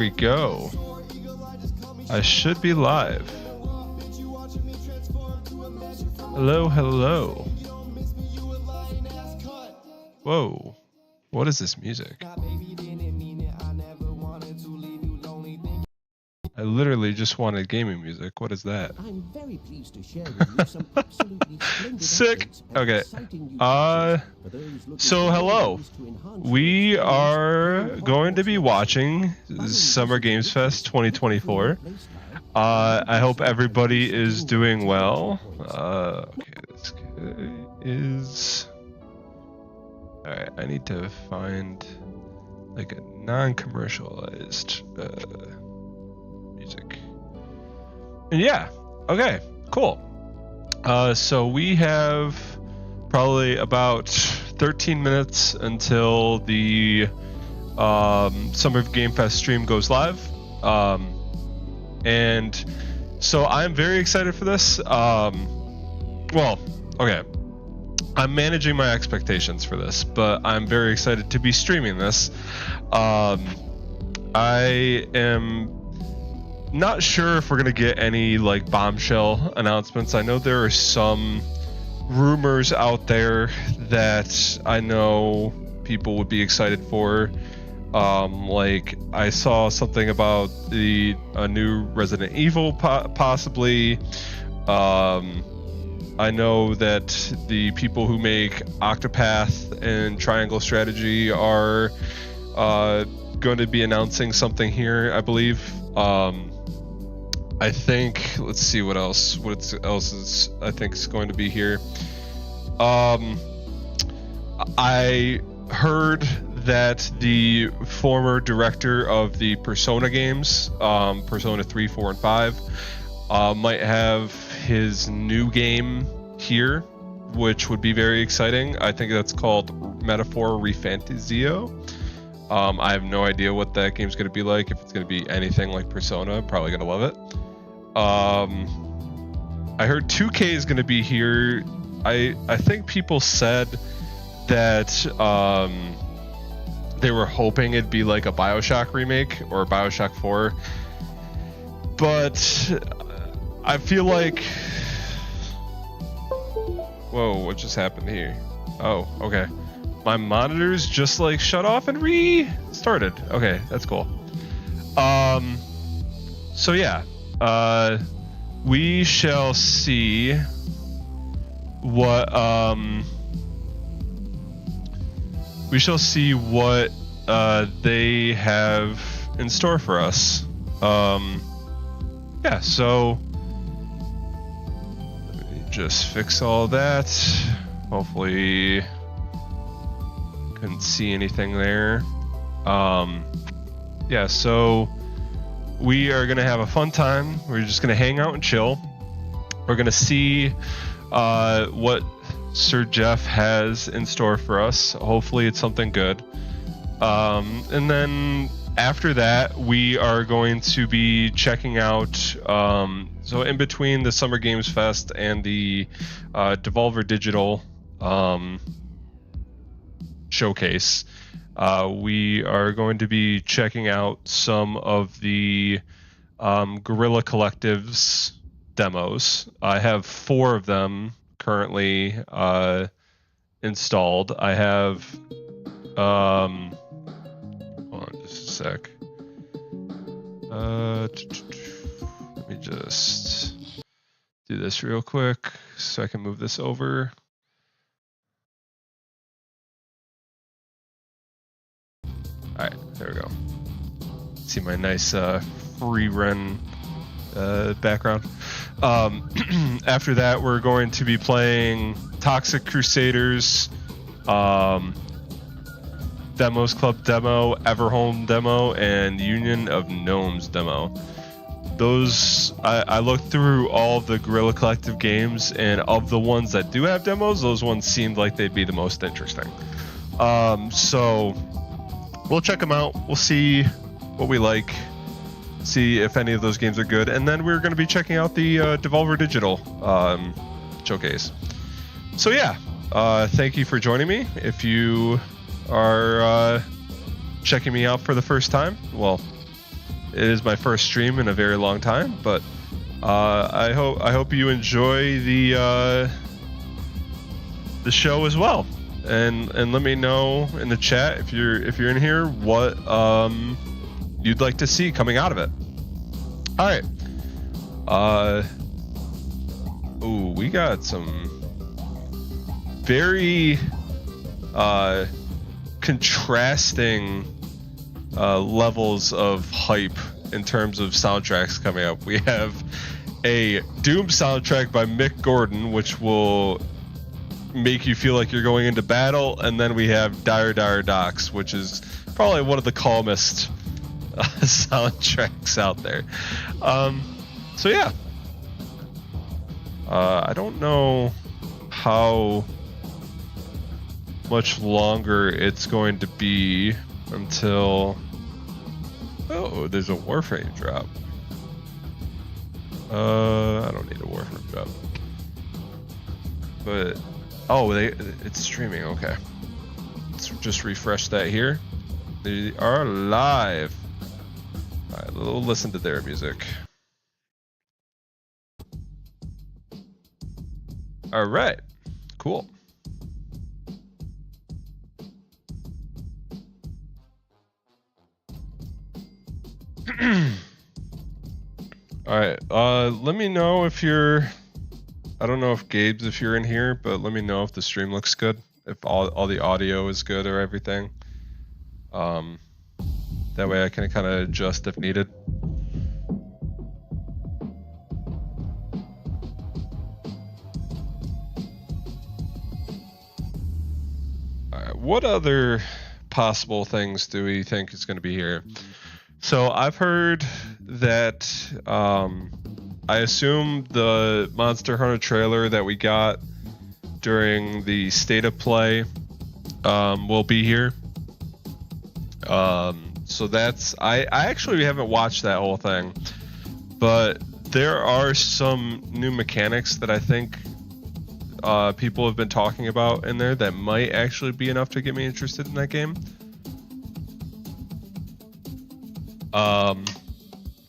we go. I should be live. Hello, hello. Whoa. What is this music? I literally just wanted gaming music. What is that? I'm very pleased to share with you some absolutely splendid Sick. Okay. exciting news. So hello. We are going to be watching Summer Games Fest 2024. I hope everybody is doing well. Okay, this is... Alright, I need to find like a non-commercialized music. And yeah, okay, cool. So we have probably about 13 minutes until the Summer Game Fest stream goes live. And so I'm very excited for this. Well, okay. I'm managing my expectations for this, but I'm very excited to be streaming this. I am not sure if we're gonna get any like bombshell announcements. I know there are some rumors out there that I know people would be excited for. Like I saw something about a new Resident Evil possibly. I know that the people who make Octopath and Triangle Strategy are going to be announcing something here, I believe. I think, let's see what else is I think is going to be here. I heard that the former director of the Persona games, Persona 3, 4, and 5, might have his new game here, which would be very exciting. I think that's called Metaphor Refantazio. I have no idea what that game's going to be like. If it's going to be anything like Persona, I'm probably going to love it. I heard 2K is going to be here. I think people said that they were hoping it'd be like a BioShock remake or a BioShock 4. But I feel like... Whoa, what just happened here? Oh, okay. My monitors just like shut off and restarted. Okay, that's cool. So yeah, we shall see what they have in store for us. Yeah, so let me just fix all that. Hopefully couldn't see anything there. Yeah, so we are gonna have a fun time. We're just gonna hang out and chill. We're gonna see what Sir Jeff has in store for us. Hopefully it's something good. And then after that, we are going to be checking out, so in between the Summer Games Fest and the Devolver Digital showcase, we are going to be checking out some of the Guerilla Collective's demos. I have 4 of them currently installed. I have, hold on just a sec. Let me just do this real quick so I can move this over. Alright, there we go. See my nice free run background. After that, we're going to be playing Toxic Crusaders, Demos Club demo, Everhome demo, and Union of Gnomes demo. Those, I looked through all of the Guerilla Collective games, and of the ones that do have demos, those ones seemed like they'd be the most interesting. So we'll check them out. We'll see what we like, see if any of those games are good, and then we're going to be checking out the Devolver Digital showcase. So yeah, thank you for joining me. If you are checking me out for the first time, well, It is my first stream in a very long time, but I hope you enjoy the show as well. And let me know in the chat if you're in here what you'd like to see coming out of it. All right. Ooh, we got some very contrasting levels of hype in terms of soundtracks coming up. We have a Doom soundtrack by Mick Gordon, which will make you feel like you're going into battle, and then we have Dire Dire Docks, which is probably one of the calmest soundtracks out there. So yeah, I don't know how much longer it's going to be until... Oh, there's a Warframe drop. I don't need a Warframe drop. But, oh, it's streaming, okay. Let's just refresh that here. They are live. Alright, we'll listen to their music. Alright, cool. Alright, let me know if you're... I don't know if Gabe's if you're in here, but let me know if the stream looks good. If all the audio is good or everything. That way I can kind of adjust if needed. Alright, what other possible things do we think is going to be here? So I've heard that I assume the Monster Hunter trailer that we got during the State of Play will be here. So that's I actually haven't watched that whole thing, but there are some new mechanics that I think people have been talking about in there that might actually be enough to get me interested in that game.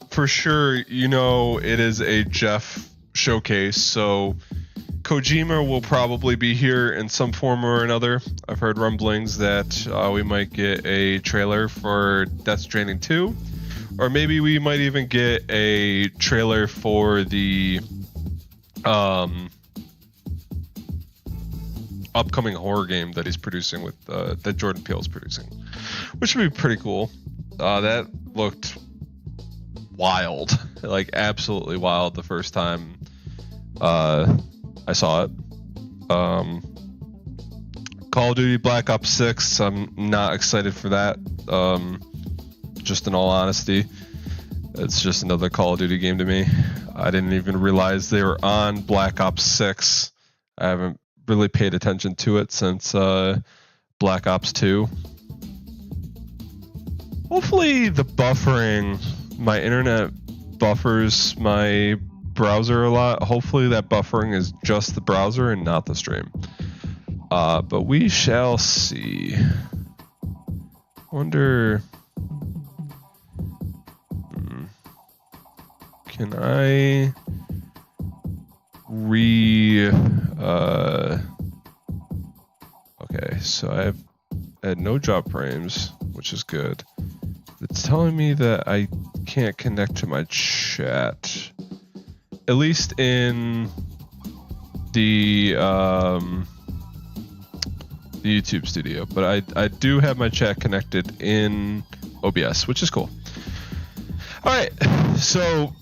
For sure, you know, it is a Jeff showcase, so Kojima will probably be here in some form or another. I've heard rumblings that we might get a trailer for Death Stranding 2, or maybe we might even get a trailer for the upcoming horror game that he's producing with that Jordan Peele's producing, which would be pretty cool. That looked wild, like absolutely wild the first time I saw it. Call of Duty Black Ops 6, I'm not excited for that. Just in all honesty, it's just another Call of Duty game to me. I didn't even realize they were on Black Ops 6. I haven't really paid attention to it since Black Ops 2. Hopefully the buffering, my internet buffers my browser a lot. Hopefully that buffering is just the browser and not the stream. But we shall see. Wonder... Can I okay, so I had no job frames, which is good. It's telling me that I can't connect to my chat, at least in the YouTube studio, but I do have my chat connected in OBS, which is cool. All right, so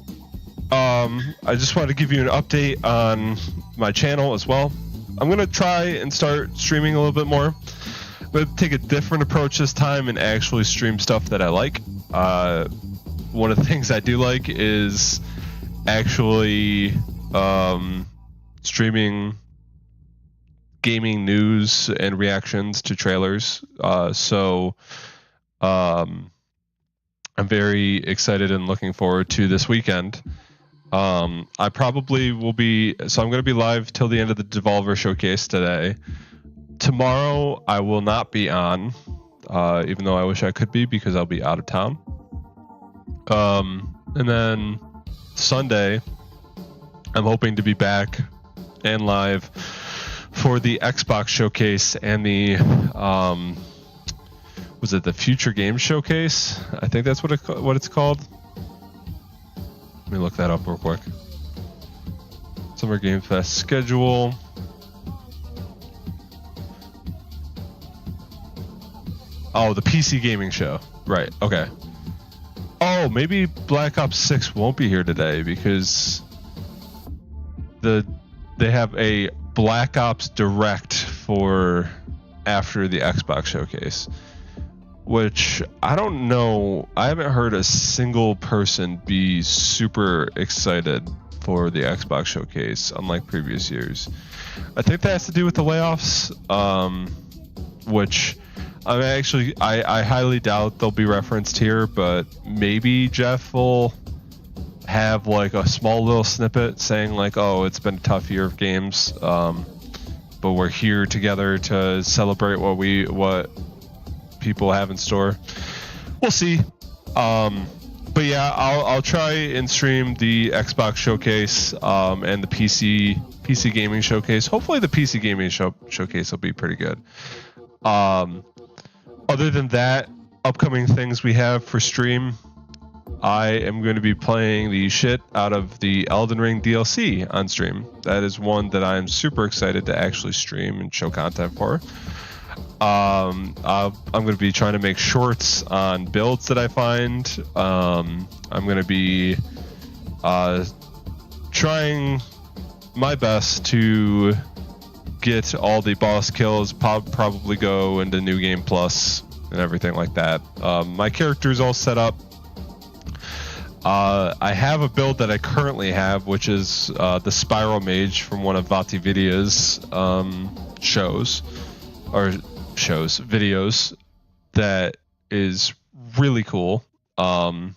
I just wanted to give you an update on my channel as well. I'm gonna try and start streaming a little bit more. I'm gonna take a different approach this time and actually stream stuff that I like. One of the things I do like is actually streaming gaming news and reactions to trailers. So I'm very excited and looking forward to this weekend. I probably will be, so I'm going to be live till the end of the Devolver Showcase today. Tomorrow I will not be on, even though I wish I could be because I'll be out of town. And then Sunday, I'm hoping to be back and live for the Xbox Showcase and the was it the Future Games Showcase? I think that's what it's called. Let me look that up real quick. Summer Game Fest schedule. Oh, the PC gaming show. Right. Okay. Oh, maybe Black Ops 6 won't be here today because they have a Black Ops Direct for after the Xbox Showcase, which I don't know. I haven't heard a single person be super excited for the Xbox Showcase, unlike previous years. I think that has to do with the layoffs, which I highly doubt they'll be referenced here, but maybe Jeff will have like a small little snippet saying like, oh, it's been a tough year of games, but we're here together to celebrate what people have in store. We'll see. But yeah, I'll try and stream the Xbox Showcase and the PC Gaming Showcase. Hopefully the PC Gaming Showcase will be pretty good. Other than that, upcoming things we have for stream, I am going to be playing the shit out of the Elden Ring DLC on stream. That is one that I'm super excited to actually stream and show content for. I'm going to be trying to make shorts on builds that I find. I'm going to be trying my best to get all the boss kills, probably go into New Game Plus and everything like that. My character's all set up. I have a build that I currently have, which is the Spiral Mage from one of Vati Vidya's videos that is really cool. So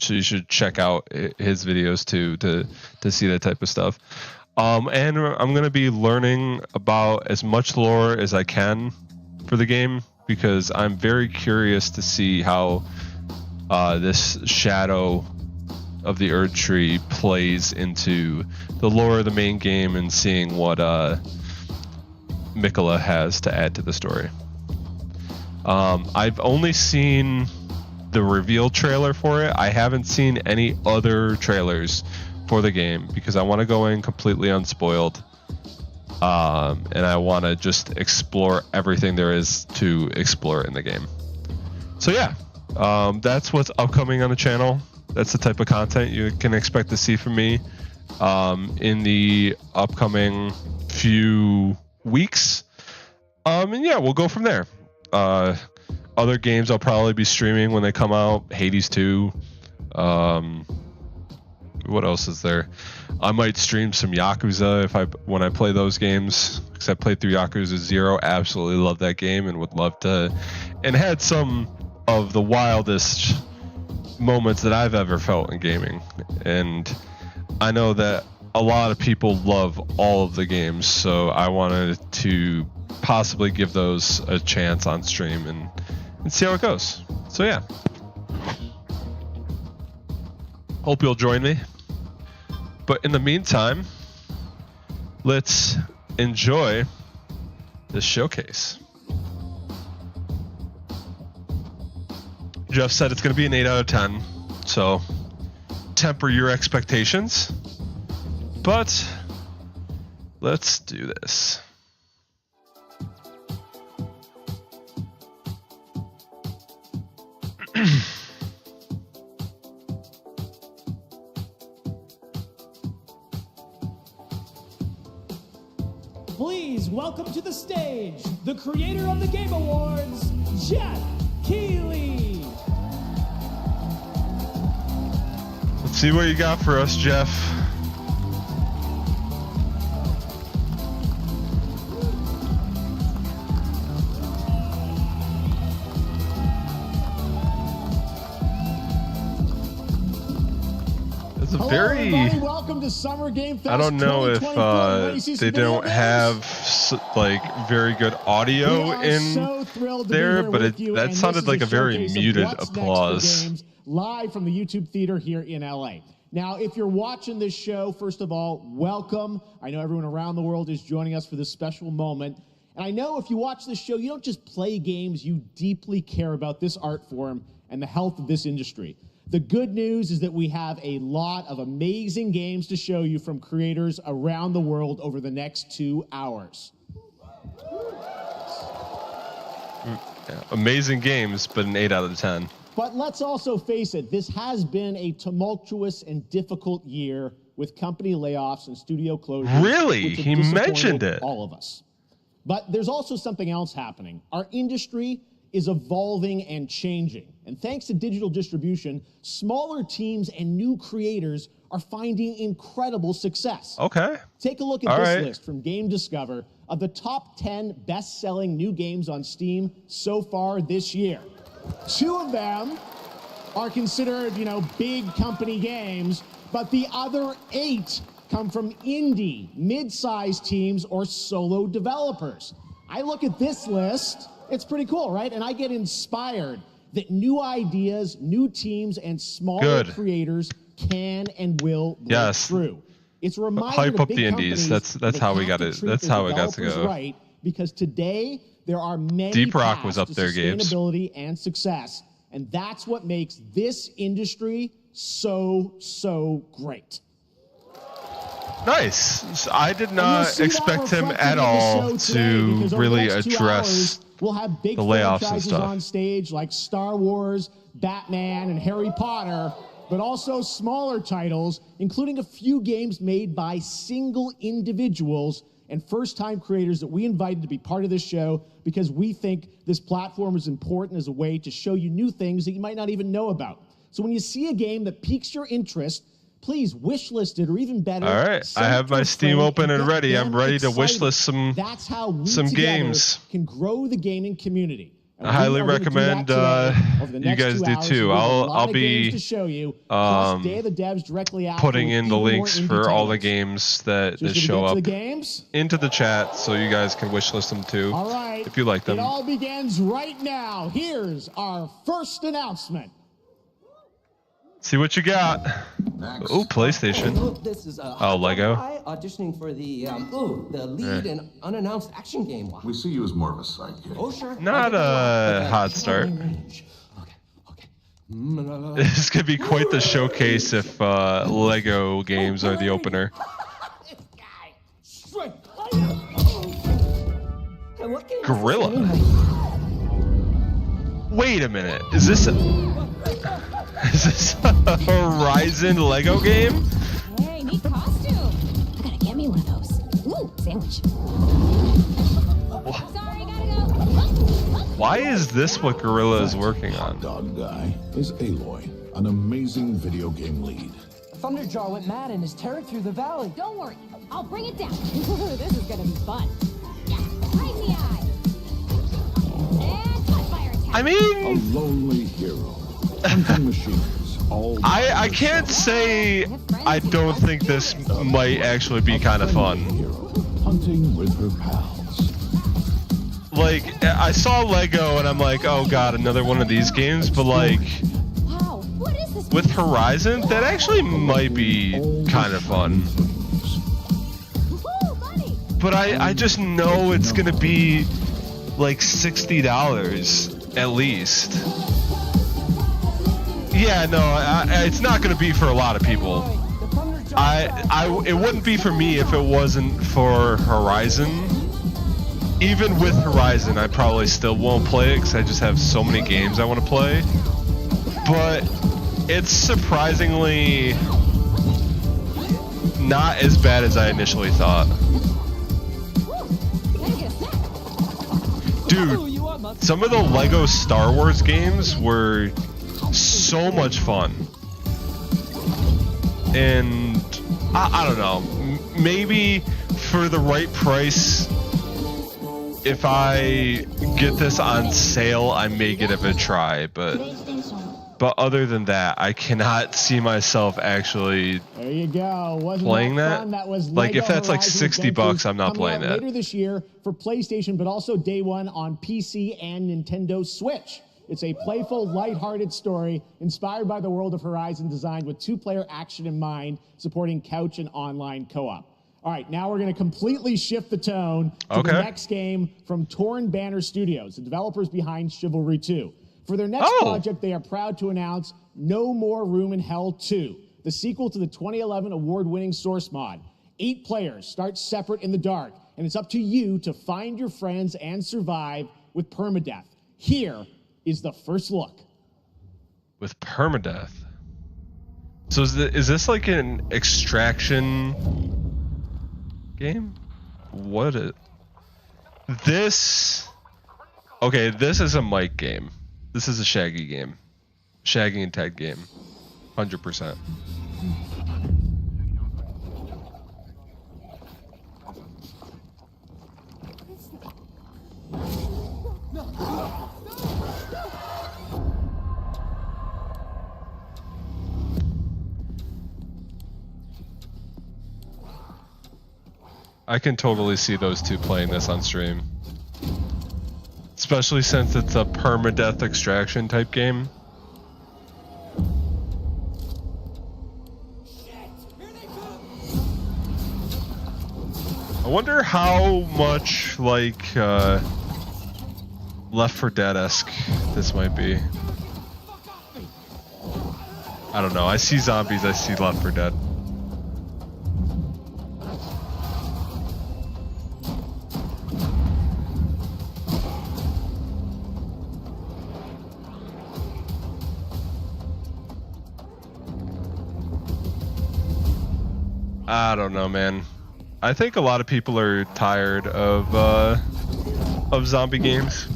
you should check out his videos too to see that type of stuff. And I'm going to be learning about as much lore as I can for the game, because I'm very curious to see how this Shadow of the Erd Tree plays into the lore of the main game, and seeing what Mikola has to add to the story. I've only seen the reveal trailer for it. I haven't seen any other trailers for the game because I want to go in completely unspoiled, and I want to just explore everything there is to explore in the game. So yeah, that's what's upcoming on the channel. That's the type of content you can expect to see from me in the upcoming few weeks. And yeah, we'll go from there. Other games I'll probably be streaming when they come out. Hades 2. What else is there? I might stream some Yakuza when I play those games, because I played through Yakuza 0. Absolutely love that game and would love to, and had some of the wildest moments that I've ever felt in gaming. And I know that a lot of people love all of the games, so I wanted to possibly give those a chance on stream and see how it goes. So yeah, hope you'll join me. But in the meantime, let's enjoy this showcase. Jeff said it's going to be an 8 out of 10, so temper your expectations. But let's do this. Please welcome to the stage the creator of the Game Awards, Jeff Keighley. Let's see what you got for us, Jeff. Hello, very everybody. Welcome to Summer Game Fest. I don't know if they don't have like very good audio in there, but that sounded like a very muted applause. live from the YouTube Theater here in LA. Now, if you're watching this show, first of all, welcome. I know everyone around the world is joining us for this special moment. And I know if you watch this show, you don't just play games, you deeply care about this art form and the health of this industry. The good news is that we have a lot of amazing games to show you from creators around the world over the next 2 hours. Yeah, amazing games, but an 8 out of 10. But let's also face it, this has been a tumultuous and difficult year with company layoffs and studio closures. Really? Which have He mentioned disappointed it. all of us. But there's also something else happening. Our industry is evolving and changing. And thanks to digital distribution, smaller teams and new creators are finding incredible success. Okay. Take a look at this list from Game Discover of the top 10 best-selling new games on Steam so far this year. 2 of them are considered, big company games, but the other 8 come from indie, mid-sized teams, or solo developers. I look at this list, it's pretty cool, right? And I get inspired that new ideas, new teams, and smaller creators can and will break through. It's a reminder hype to up big the indies. companies That's how we got have it. to treat That's their how it got to developers go. right, because today there are many Deep Rock paths was up to there, Games. sustainability and success, and that's what makes this industry so great. Nice. I did not expect him at all to really address we'll have big the layoffs and franchises stuff. on stage like Star Wars, Batman, and Harry Potter, but also smaller titles, including a few games made by single individuals and first-time creators that we invited to be part of this show because we think this platform is important as a way to show you new things that you might not even know about. So when you see a game that piques your interest, please wishlist it, or even better. All right, I have my Steam open and ready. I'm ready to wishlist some games. Can grow the gaming community. I highly recommend you guys do too. I'll be putting in the links for all the games that show up into the chat, so you guys can wishlist them too. All right, if you like them. It all begins right now. Here's our first announcement. See what you got. Oh, PlayStation. This is Lego. Auditioning for the lead and unannounced action game. We see you as more of a sidekick. Oh, sure. Not a hot start. Okay. This could be quite the showcase if Lego games are the opener. Guerilla. Wait a minute. Is this a Horizon Lego game? Hey, neat costume. I gotta get me one of those. Ooh, sandwich. Sorry, gotta go. Why is this what Guerilla is working on? Dog guy is Aloy, an amazing video game lead. Thunderjaw went mad and is tearing through the valley. Don't worry, I'll bring it down. This is gonna be fun. Yeah, right in the eye. And cut fire attack. I A mean, lonely hero. Hunting machines. All I can't say I don't think this might actually be kind of fun. hero. Hunting with her pals. Like, I saw Lego and I'm like, oh god, another one of these games, but like, Wow, what is this? with Horizon, that actually might be kind of fun. Woo, buddy. But I just know it's gonna be like $60 at least. Yeah, no, it's not gonna be for a lot of people. It wouldn't be for me if it wasn't for Horizon. Even with Horizon, I probably still won't play it because I just have so many games I want to play. But it's surprisingly not as bad as I initially thought. Dude, some of the Lego Star Wars games were so much fun. And I don't know, maybe for the right price, if I get this on sale, I may give it a try, but other than that, I cannot see myself actually There you go. Wasn't playing that that. fun? That was Like, if Lego that's like Horizon $60, Adventures I'm not coming playing out that. later this year for PlayStation, but also day one on PC and Nintendo Switch. It's a playful, lighthearted story inspired by the world of Horizon, designed with two-player action in mind, supporting couch and online co-op. All right, now we're going to completely shift the tone to the next game from Torn Banner Studios, the developers behind Chivalry 2. For their next project, they are proud to announce No More Room in Hell 2, the sequel to the 2011 award-winning Source mod. 8 players start separate in the dark, and it's up to you to find your friends and survive with permadeath. Here is the first look. With permadeath. So is this like an extraction game? What is this? Okay, this is a Mike game. This is a Shaggy game. Shaggy and Ted game. 100%. I can totally see those two playing this on stream. Especially since it's a permadeath extraction type game. I wonder how much like Left 4 Dead-esque this might be. I don't know. I see zombies, I see Left 4 Dead. I don't know, man. I think a lot of people are tired of zombie games.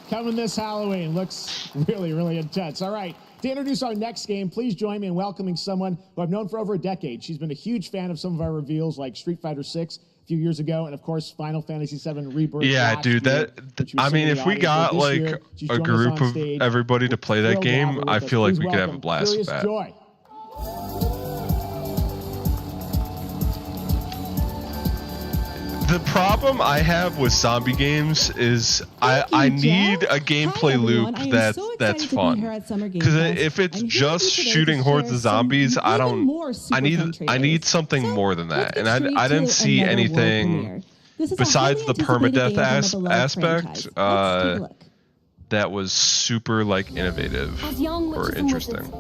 Coming this Halloween. Looks really, really intense. All right. To introduce our next game, please join me in welcoming someone who I've known for over a decade. She's been a huge fan of some of our reveals, like Street Fighter 6 a few years ago, and of course Final Fantasy 7 Rebirth. Yeah, dude, I mean, if we got like a group of everybody to play that game, I feel like we could have a blast with that. Joy. The problem I have with zombie games is I need a gameplay loop that's fun. Because if it's just shooting hordes of zombies, I need something more than that. And I didn't see anything besides the permadeath aspect that was super like innovative or interesting.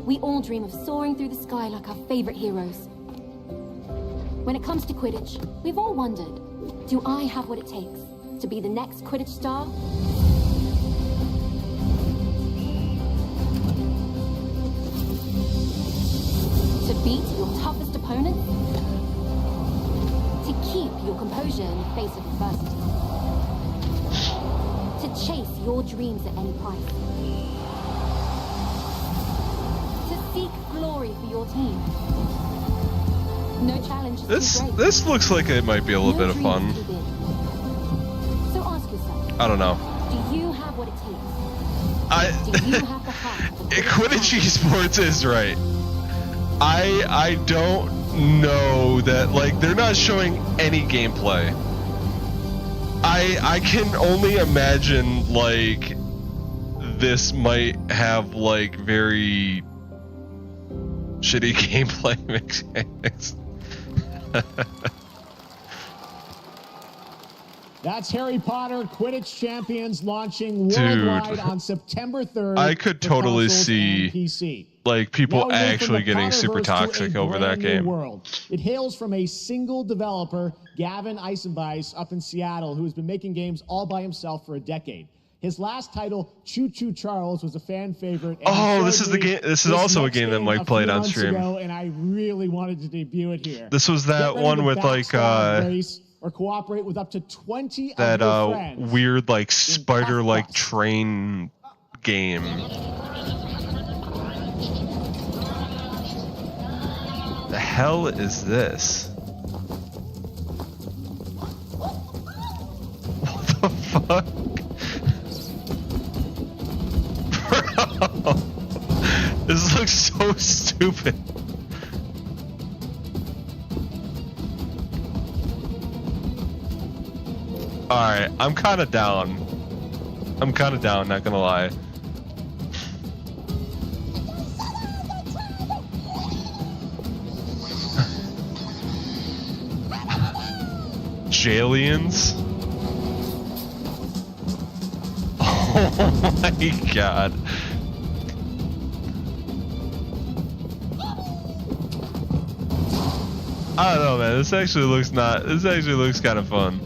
We all dream of soaring through the sky like our favorite heroes. When it comes to Quidditch, we've all wondered, do I have what it takes to be the next Quidditch star? To beat your toughest opponent? To keep your composure in the face of adversity? To chase your dreams at any price? To seek glory for your team? No challenge is too great. This looks like it might be a little bit of fun. So ask yourself, I don't know. do you have what it takes? Do you have the heart? Quidditch esports is right. I don't know that, like, they're not showing any gameplay. I can only imagine like this might have like very shitty gameplay mechanics. That's Harry Potter Quidditch Champions launching worldwide on September 3rd. I could totally see like people actually getting super toxic over that game. World. It hails from a single developer, Gavin Eisenbeis, up in Seattle, who has been making games all by himself for a decade. His last title, Choo Choo Charles, was a fan favorite. Oh, this is the game. This is also a game that Mike played on stream. And I really wanted to debut it here. This was that one with like or cooperate with up to 20 that of your friends weird like spider like train game. The hell is this? What the fuck? Bro, this looks so stupid. Alright, I'm kind of down. I'm kind of down, not gonna lie. Jailians? Oh my god. I don't know, man. This actually looks kind of fun.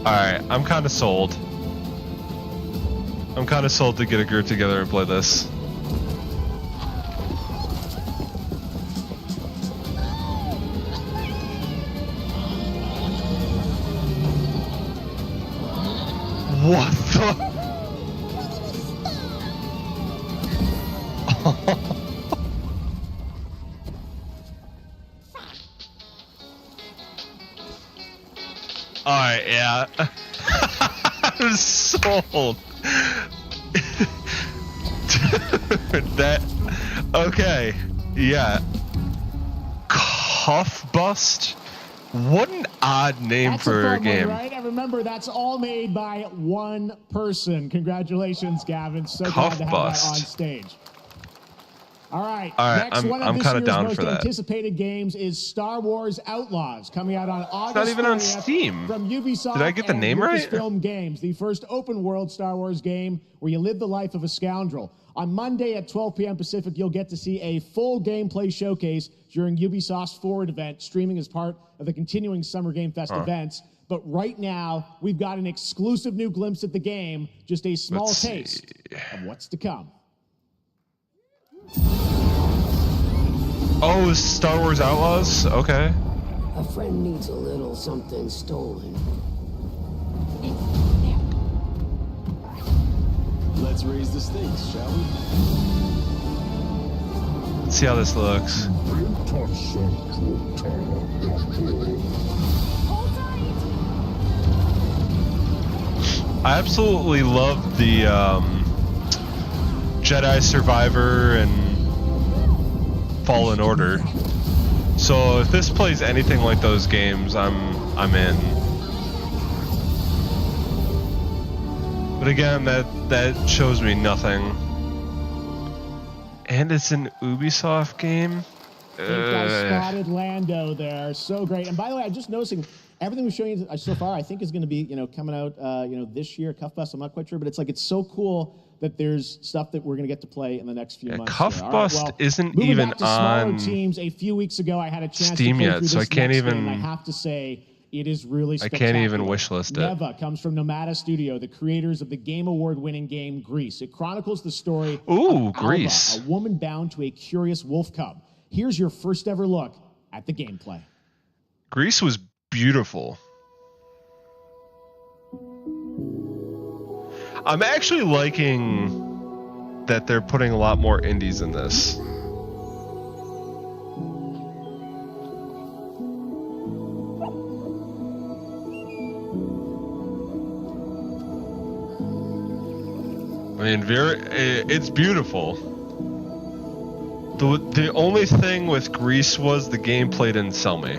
Alright, I'm kind of sold. I'm kind of sold to get a group together and play this. What the? Alright, yeah. I'm sold. Dude, that... Okay, yeah. Cuff Bust? What an odd name That's for a a fun game. one, right? And remember, that's all made by one person. Congratulations, Gavin. So glad to have that on stage. All right. Next, one of this year's most anticipated games is Star Wars Outlaws, coming out on August 30th. It's not even on Steam. From Ubisoft. Did I get the name right? Lucasfilm Games, the first open-world Star Wars game where you live the life of a scoundrel. On Monday at 12 p.m. Pacific, you'll get to see a full gameplay showcase during Ubisoft's Forward event, streaming as part of the continuing Summer Game Fest events. But right now, we've got an exclusive new glimpse at the game, just a small taste of what's to come. Oh, it's Star Wars Outlaws? Okay. A friend needs a little something stolen. Let's raise the stakes, shall we? Let's see how this looks. I absolutely love the Jedi Survivor and Fallen Order. So if this plays anything like those games, I'm in. But again, that shows me nothing. And it's an Ubisoft game. I think I spotted Lando there. So great. And by the way, I'm just noticing everything we're showing you so far, I think is going to be, coming out, this year. Cuff Bust, I'm not quite sure, but it's so cool that there's stuff that we're going to get to play in the next few months. Cuff Bust isn't even back to on smaller teams. A few weeks ago, I had a chance Steam to play yet, through so this I can't next even. game. I have to say, it is really spectacular. I can't even wishlist it. Neva comes from Nomada Studio, the creators of the Game Award-winning game Grease. It chronicles the story of Grease, Alba, a woman bound to a curious wolf cub. Here's your first ever look at the gameplay. Grease was beautiful. I'm actually liking that they're putting a lot more indies in this. I mean, it's beautiful. The only thing with Grease was the gameplay didn't sell me.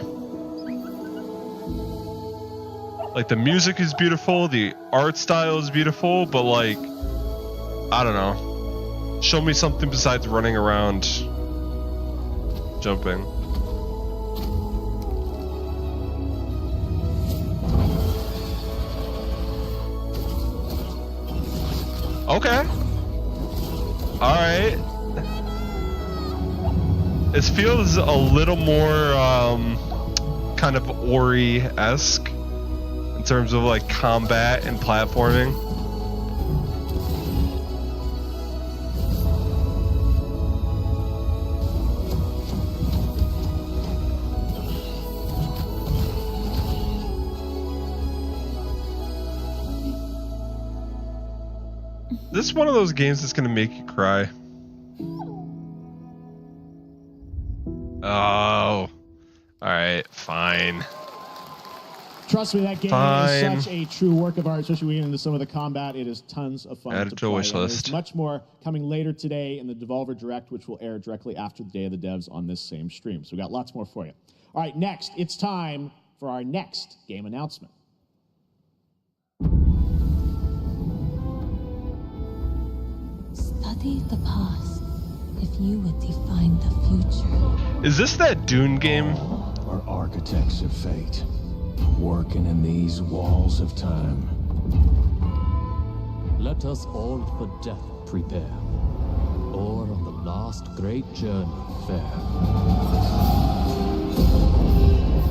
Like, the music is beautiful, the art style is beautiful, but like, I don't know. Show me something besides running around, jumping. Okay. Alright. This feels a little more kind of Ori-esque in terms of like combat and platforming. This is one of those games that's gonna make you cry. Oh. Alright, fine. Trust me, that game Fine. is such a true work of art, especially when we get into some of the combat. It is tons of fun Add it to to a play. wish And there's list. much more coming later today in the Devolver Direct, which will air directly after the Day of the Devs on this same stream. So we got lots more for you. All right, next, it's time for our next game announcement. Study the past if you would define the future. Is this that Dune game? Are architects of fate, working in these walls of time. Let us all for death prepare, or on the last great journey fare.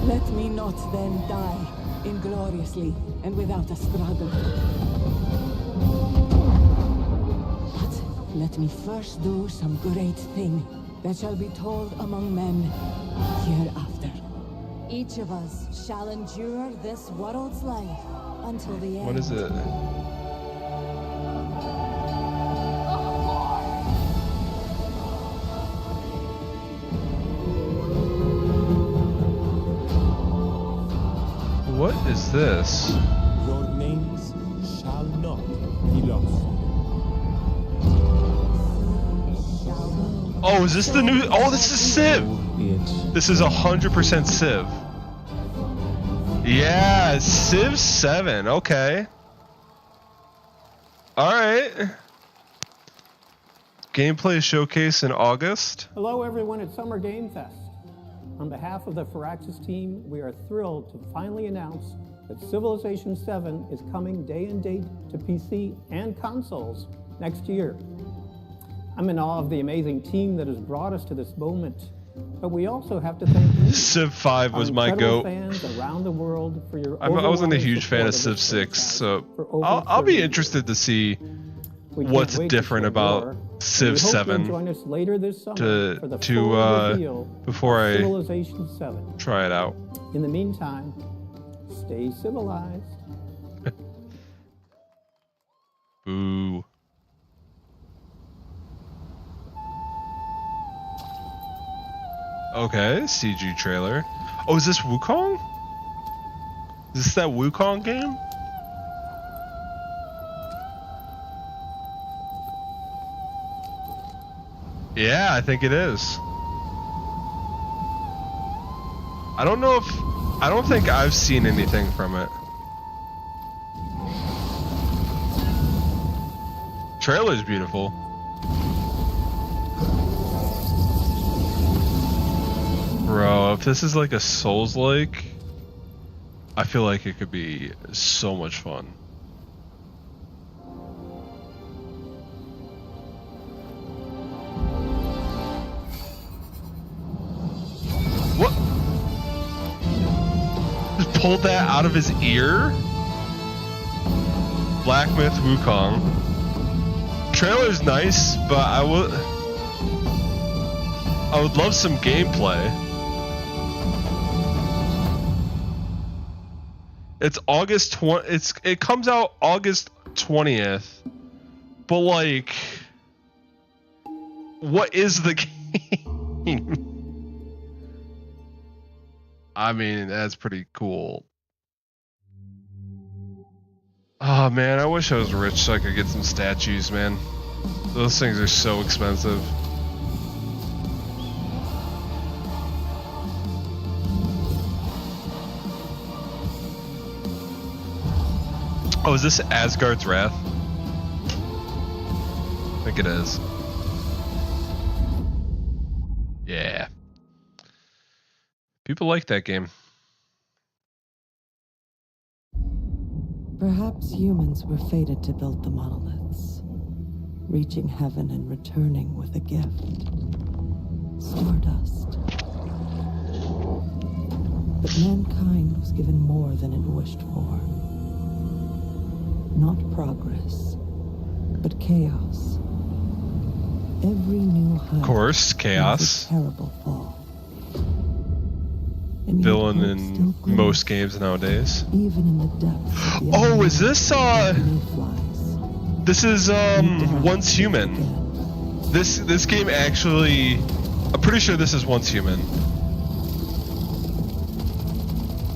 Let me not then die ingloriously and without a struggle. But let me first do some great thing that shall be told among men hereafter. Each of us shall endure this world's life until the end. What is it? What is this? Your names shall not be lost. Oh, is this the new? Oh, this is Civ. This is 100% Civ. Yeah, Civ 7. Okay. All right. Gameplay showcase in August. Hello everyone at Summer Game Fest. On behalf of the Firaxis team, we are thrilled to finally announce that Civilization 7 is coming day and date to PC and consoles next year. I'm in awe of the amazing team that has brought us to this moment, but we also have to thank you, Civ 5 was our my incredible goat. fans around the world for your I wasn't a overwhelming huge fan of support Civ this 6, franchise so for over I'll be 30 interested to see We can't what's wait to different share about more, and Civ we hope 7 you'll join us later this summer to- for the to, full reveal before of I Civilization 7. try it out. In the meantime, stay civilized. Boo. Okay, CG trailer. Oh, is this Wukong? Is this that Wukong game? Yeah, I think it is. I don't know if... I don't think I've seen anything from it. Trailer's beautiful. Bro, if this is like a Souls-like, I feel like it could be so much fun. What? Just pulled that out of his ear? Black Myth Wukong. Trailer's nice, but I would love some gameplay. It's August 20. It comes out August 20th. But like, what is the game? I mean, that's pretty cool. Oh man, I wish I was rich so I could get some statues, man. Those things are so expensive. Oh, is this Asgard's Wrath? I think it is. Yeah. People like that game. Perhaps humans were fated to build the monoliths, reaching heaven and returning with a gift. Stardust. But mankind was given more than it wished for. Not progress, but chaos. Every new height Of course, chaos. has a terrible fall. And yet Villain hope in still glimmers, most games nowadays. even in the depths of the Oh, unknown, is this mayflies. this is Once Human. Again. This game actually, I'm pretty sure this is Once Human.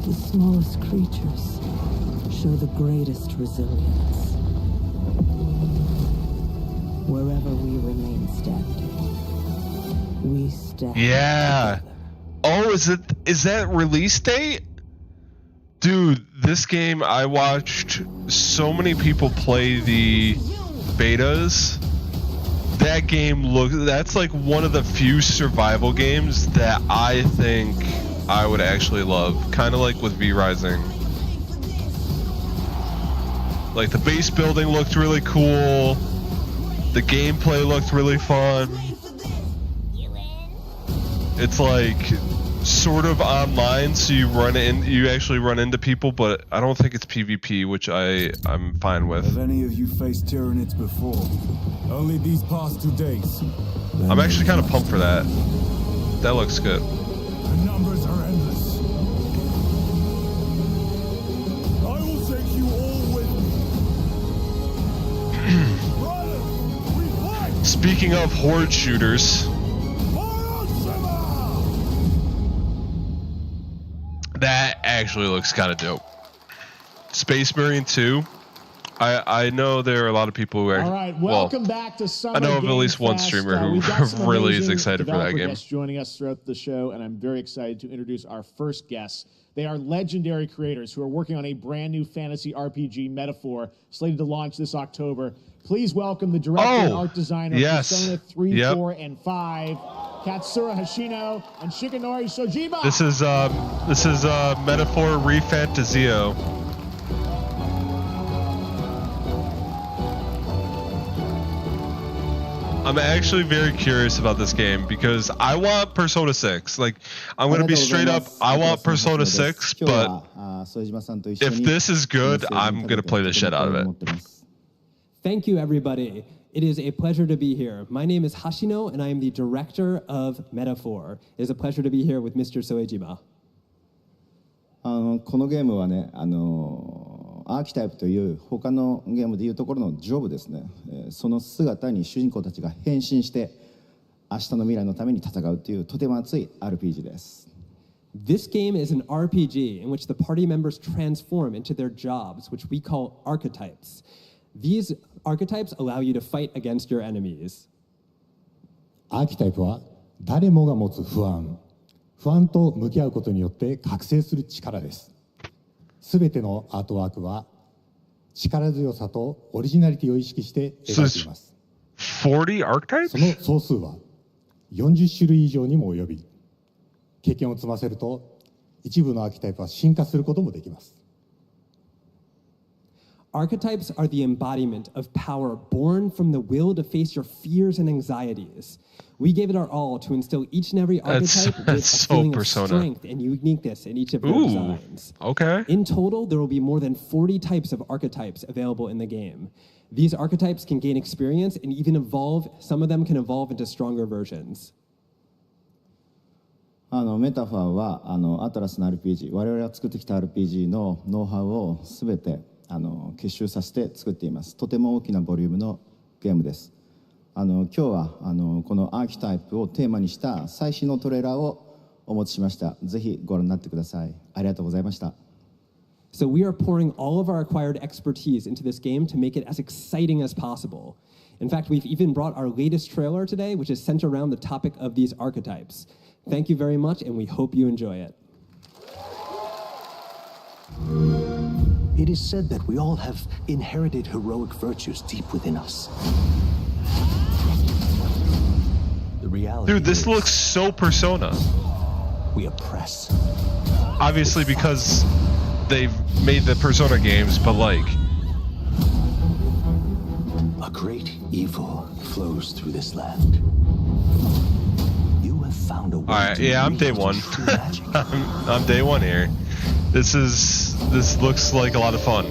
The smallest creatures show the greatest resilience. Wherever we remain standing, we stand. Yeah. Oh, is that release date? Dude, this game, I watched so many people play the betas. That game that's like one of the few survival games that I think I would actually love. Kind of like with V-Rising. Like the base building looked really cool. The gameplay looked really fun. It's like sort of online, so you actually run into people, but I don't think it's PvP, which I'm fine with. Have any of you faced Tyranids before? Only these past 2 days. I'm actually kind of pumped for that. That looks good. The numbers are endless. I will take you all with me. Speaking of horde shooters, that actually looks kind of dope. Space Marine 2. I know there are a lot of people who are. All right, welcome back to Summer I know of at Game least one Fest. streamer who We've got some really is amazing excited for that developer game. guests joining us throughout the show, and I'm very excited to introduce our first guests. They are legendary creators who are working on a brand new fantasy RPG, Metaphor, slated to launch this October. Please welcome the director and art designer of Persona 3, 4, and 5, Katsura Hashino and Shikanori Shojiba. This is Metaphor Refantazio. I'm actually very curious about this game because I want Persona 6. Like, I'm going to be straight up, I want Persona 6, but if this is good, I'm going to play the shit out of it. Thank you, everybody. It is a pleasure to be here. My name is Hashino, and I am the director of Metaphor. It is a pleasure to be here with Mr. Soejima. このゲームはね、アーキタイプという他のゲームでいうところのジョブですね。その姿に主人公たちが変身して明日の未来のために戦うというとても熱い RPG です。This game is an RPG in which the party members transform into their jobs, which we call archetypes. These archetypes allow you to fight against your enemies. アーキタイプは誰もが持つ不安と向き合うことによって覚醒する力です。すべてのアートワークは力強さとオリジナリティを意識して描いています。40 archetypes? その総数は40種類以上にも及び、経験を積ませると一部のアーキタイプは進化することもできます。Archetypes are the embodiment of power born from the will to face your fears and anxieties. We gave it our all to instill each and every archetype with a feeling of strength and uniqueness in each of their designs. Okay. In total, there will be more than 40 types of archetypes available in the game. These archetypes can gain experience and even evolve. Some of them can evolve into stronger versions. メタファーはアトラスの RPG、我々が作ってきた RPG のノウハウをすべて結集させて作っています。とても大きなボリュームのゲームです。今日はこのアーキタイプをテーマにした最新のトレーラーをお持ちしました。ぜひご覧になってください。ありがとうございました。So we are pouring all of our acquired expertise into this game to make it as exciting as possible. In fact, we've even brought our latest trailer today, which is centered around the topic of these archetypes. Thank you very much, and we hope you enjoy it. It is said that we all have inherited heroic virtues deep within us. The reality Dude, this looks so Persona. We oppress. Obviously because they've made the Persona games, but like... A great evil flows through this land. You have found a way. Alright, yeah, I'm day one. I'm day one here. This looks like a lot of fun.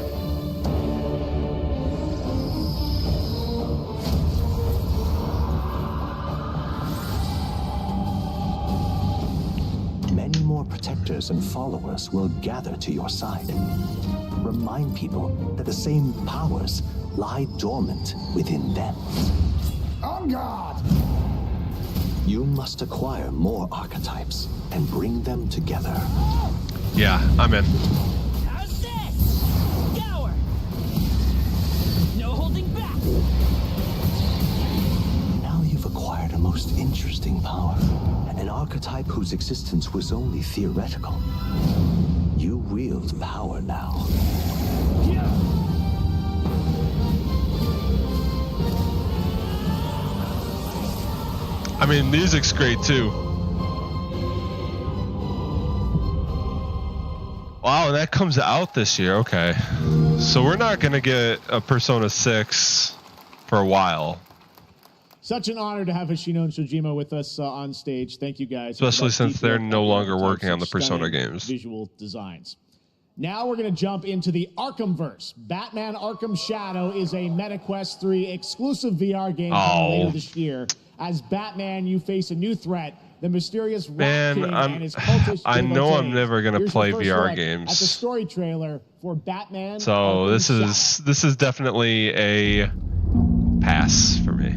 Many more protectors and followers will gather to your side. Remind people that the same powers lie dormant within them. On guard! You must acquire more archetypes and bring them together. Yeah, I'm in. How's this? Gower. No holding back. Now you've acquired a most interesting power. An archetype whose existence was only theoretical. You wield power now. I mean, music's great too. Wow, and that comes out this year. Okay. So we're not going to get a Persona 6 for a while. Such an honor to have Hoshino and Shojima with us on stage. Thank you guys. Especially since they're no longer working on the Persona games. Visual designs. Now we're going to jump into the Arkhamverse. Batman Arkham Shadow is a MetaQuest 3 exclusive VR game coming later this year. As Batman, you face a new threat. The mysterious Rat King and his cultish I know I'm never gonna Here's play the first VR look games. At the story trailer for Batman. So Arkham this is definitely a pass for me.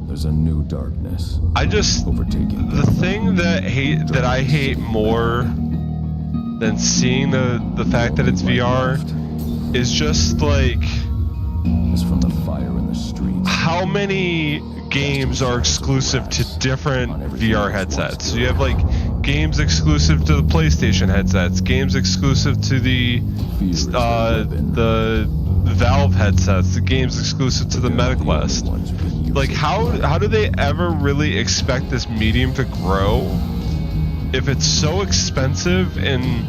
There's a new darkness. I just overtaking the thing that I hate more than seeing the fact that it's VR is just like from the fire in the streets. How many games are exclusive to different VR headsets? So you have like games exclusive to the PlayStation headsets, games exclusive to the Valve headsets, the games exclusive to the MetaQuest. Like how do they ever really expect this medium to grow if it's so expensive and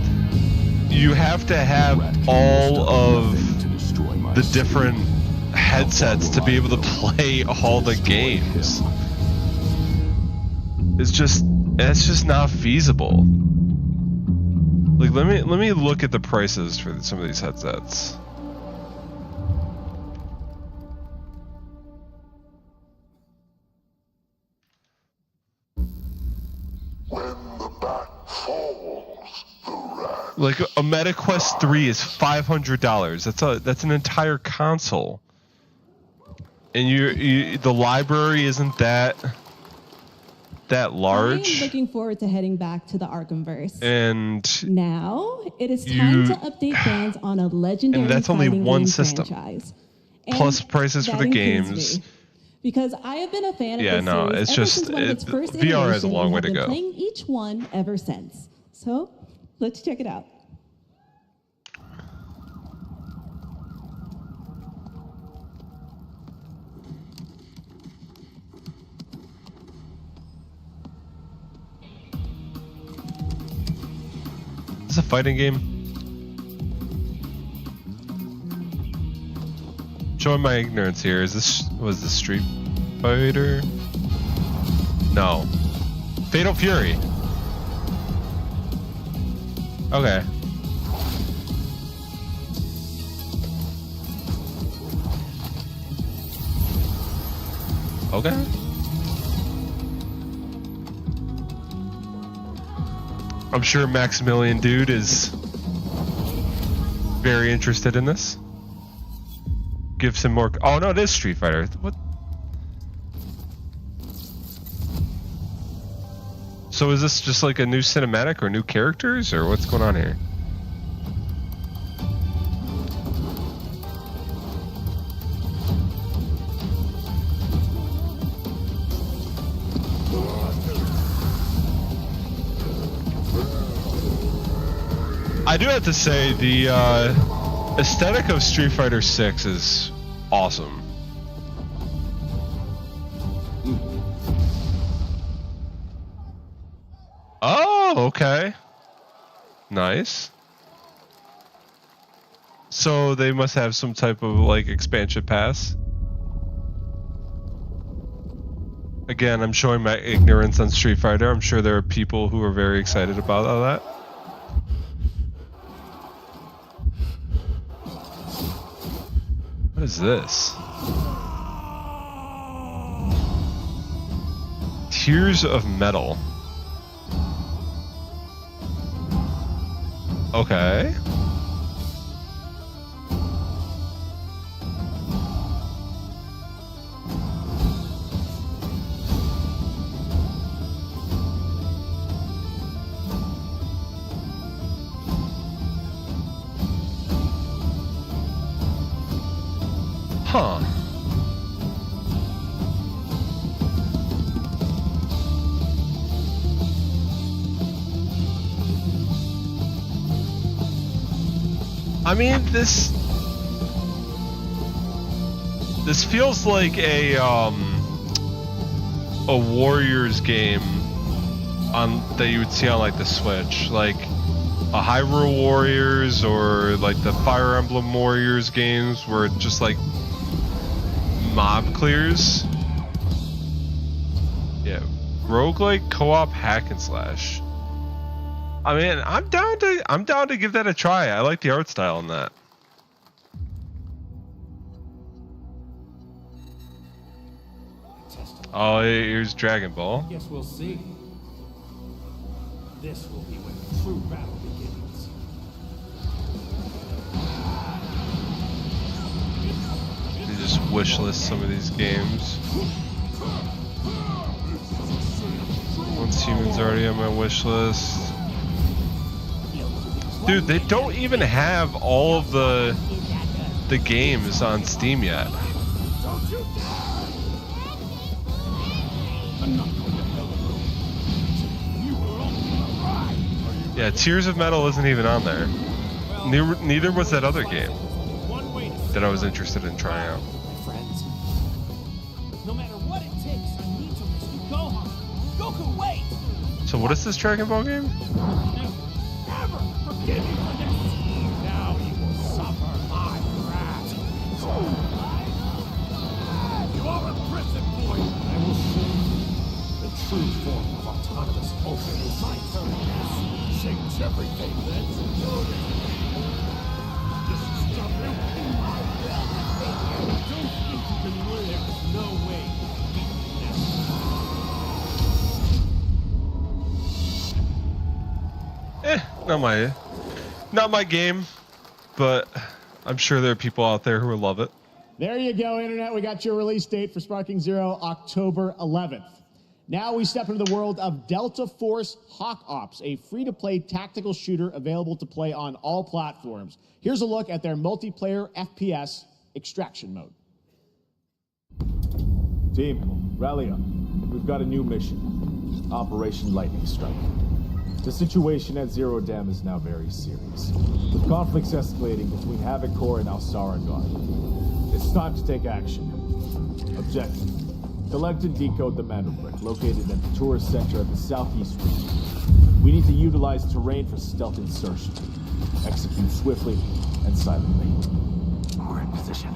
you have to have all of the different headsets to be able to play all the games? It's just not feasible. Like let me look at the prices for some of these headsets. Like a MetaQuest 3 is $500. That's an entire console. And the library isn't that large. I am looking forward to heading back to the Arkhamverse. And now it is time to update fans on a legendary and that's only one game system. Franchise. Plus prices for the games. Because I have been a fan of Yeah, this no, series it's ever just since one of its first VR has a iteration long and way have to been go. playing each one ever since. So let's check it out. Is this a fighting game? Showing my ignorance here. Was this Street Fighter? No. Fatal Fury. Okay. Okay. I'm sure Maximilian Dude is very interested in this. Gives him more. Oh no, it is Street Fighter. What? So is this just like a new cinematic or new characters or what's going on here? I do have to say the aesthetic of Street Fighter 6 is awesome. Oh, okay. Nice. So they must have some type of like expansion pass. Again, I'm showing my ignorance on Street Fighter. I'm sure there are people who are very excited about all that. What is this? Tears of Metal. Okay. Huh. I mean, this feels like a Warriors game that you would see on like the Switch, like a Hyrule Warriors or like the Fire Emblem Warriors games where it's just like mob clears. Yeah, roguelike co-op hack and slash. I mean, I'm down to give that a try. I like the art style in that. Oh, here's Dragon Ball. Guess we'll see. This will be when the true battle begins. You just wish list some of these games. Once Human's already on my wish list. Dude, they don't even have all of the games on Steam yet. Yeah, Tears of Metal isn't even on there. Neither was that other game that I was interested in trying out. No matter what it takes, I need to rescue Gohan. Goku, wait! So what is this Dragon Ball game? Never forgive me for this. Now you will suffer my wrath. You are a prison boy. I will show you the true form of autonomous open is my turn. Change everything. Let's do this. This is nothing. Don't think you can win. There's no way. Not my game, but I'm sure there are people out there who will love it. There you go, Internet. We got your release date for Sparking Zero, October 11th. Now we step into the world of Delta Force Hawk Ops, a free-to-play tactical shooter available to play on all platforms. Here's a look at their multiplayer FPS extraction mode. Team, rally up. We've got a new mission. Operation Lightning Strike. The situation at Zero Dam is now very serious, with conflicts escalating between Havoc Corps and Alsara Guard. It's time to take action. Objective: collect and decode the mana brick located at the tourist center of the southeast region. We need to utilize terrain for stealth insertion. Execute swiftly and silently. We're in position.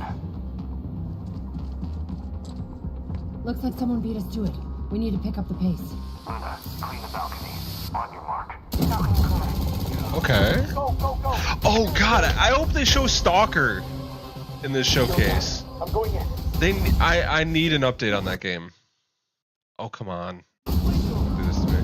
Looks like someone beat us to it. We need to pick up the pace. Luna, clean the balcony. On your mark. Okay. Oh god, I hope they show Stalker in this showcase. I'm going in. I need an update on that game. Oh come on. Don't do this to me.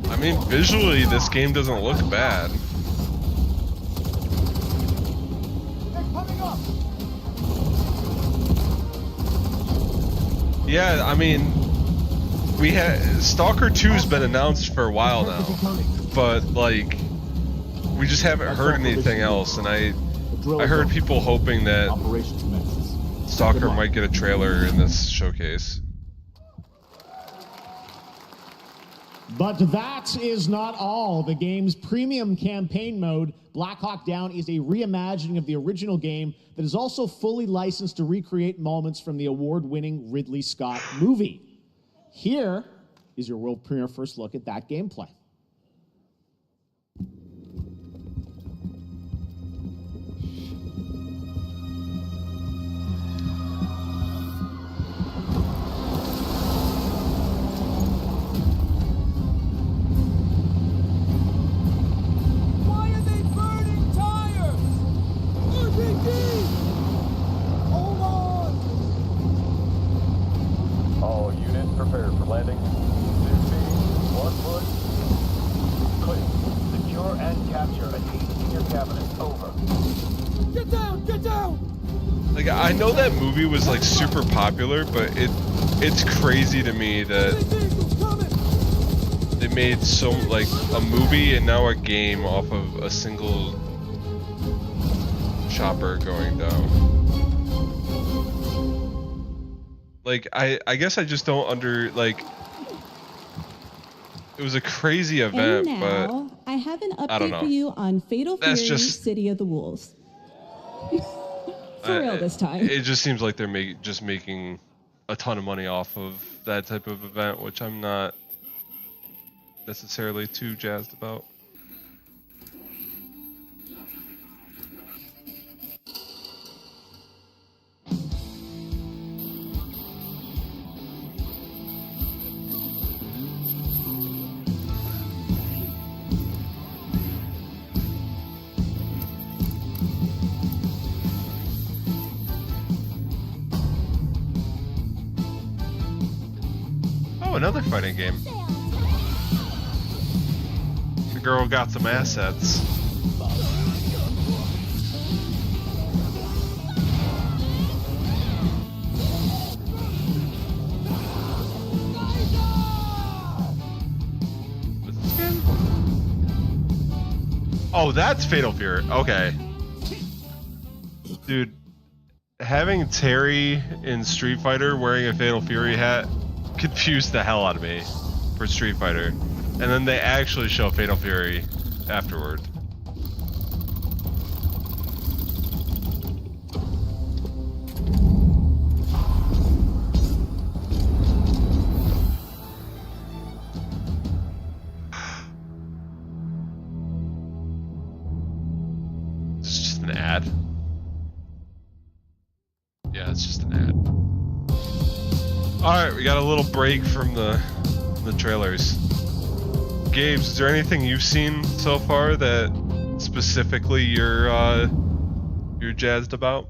I mean, visually this game doesn't look bad. Yeah, I mean, we had Stalker 2's been announced for a while now, but like, we just haven't heard anything else. And I heard people hoping that Stalker might get a trailer in this showcase. But that is not all. The game's premium campaign mode, Black Hawk Down, is a reimagining of the original game that is also fully licensed to recreate moments from the award-winning Ridley Scott movie. Here is your world premiere first look at that gameplay. All units prepared for landing. 2 feet, 1 foot. Clear. Secure and capture a team in your cabinet. Over. Get down! Get down! Like, I know that movie was like super popular, but it's crazy to me that they made so like a movie and now a game off of a single chopper going down. Like I guess I just don't like. It was a crazy event, and now, I have an I don't update know. for you on Fatal Fury: City of the Wolves. For real this time. It just seems like they're making a ton of money off of that type of event, which I'm not necessarily too jazzed about. Oh, another fighting game. The girl got some assets. What's this game? Oh, that's Fatal Fury. Okay. Dude, having Terry in Street Fighter wearing a Fatal Fury hat confused the hell out of me for Street Fighter. And then they actually show Fatal Fury afterward. Is this just an ad? Yeah, it's just an ad. Alright, we got a little break from the trailers. Gabe, is there anything you've seen so far that specifically you're jazzed about?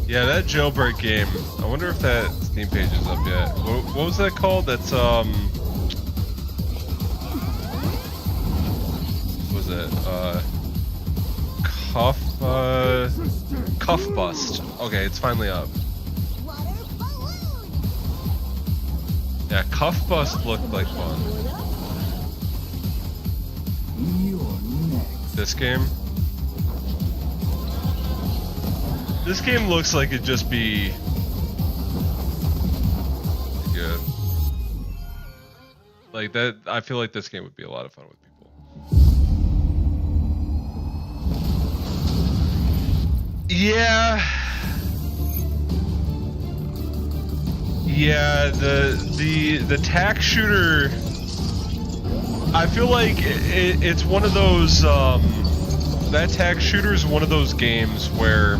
Yeah, that jailbreak game. I wonder if that Steam page is up yet. What was that called? That's what was it? Cuff Bust. Okay, it's finally up. Yeah, Cuff Bust looked like fun. This game. This game looks like it'd just be good. Like that, I feel like this game would be a lot of fun with people. Yeah. Yeah, the tack shooter, I feel like it's one of those that tack shooter is one of those games where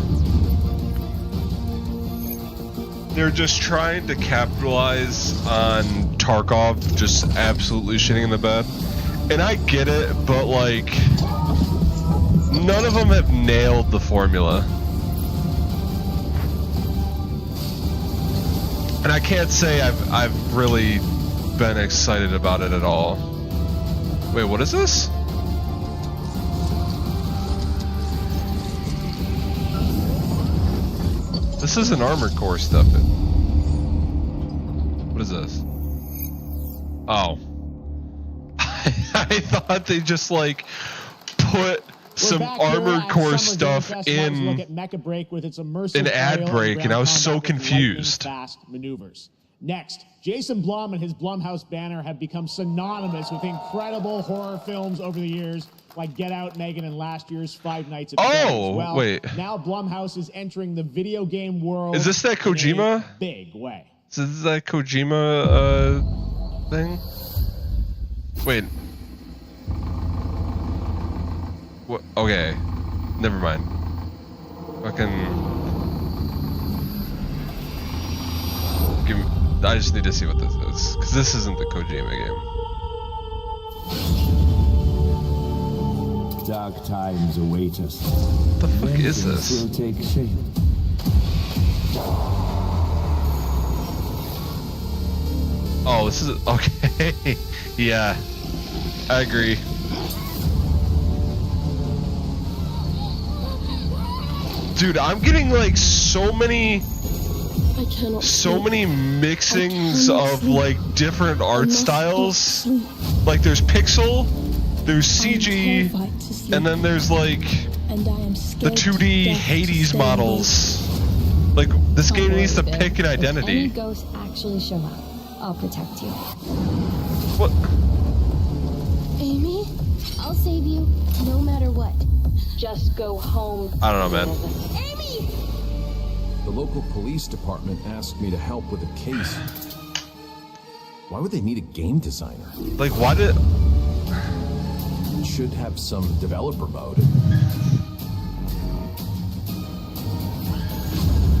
they're just trying to capitalize on Tarkov just absolutely shitting in the bed. And I get it, but like, none of them have nailed the formula. And I can't say I've really been excited about it at all. Wait, what is this? This isn't Armored Core stuff. What is this? Oh. I thought they just like put some Armored Core stuff in an ad break, and I was so confused. Fast maneuvers. Next, Jason Blum and his Blumhouse banner have become synonymous with incredible horror films over the years, like Get Out, Megan, and last year's Five Nights at Freddy's. Well, wait. Now Blumhouse is entering the video game world. Is this that Kojima? In a big way. Is this that Kojima thing? Wait. What? Okay. Never mind. I just need to see what this is, because this isn't the Kojima game. Dark times await us. What the fuck is this? Will take shape. Oh, this is okay. Yeah, I agree. Dude, I'm getting like so many mixings of like different art styles. Like there's pixel, there's CG, and then there's like the 2D Hades models. Like this game needs to pick an identity. If any ghosts actually show up, I'll protect you. What? Amy, I'll save you no matter what. Just go home. I don't know, man. Amy! The local police department asked me to help with a case. Why would they need a game designer? Like, why did... It should have some developer mode.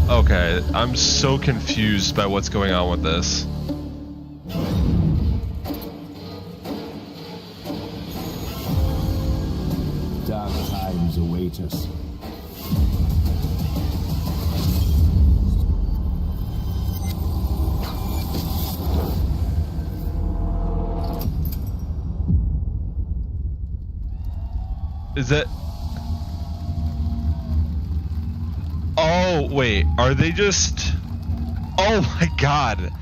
Okay, I'm so confused by what's going on with this. Dark times await us. Is that... Oh, wait, are they just... Oh my god.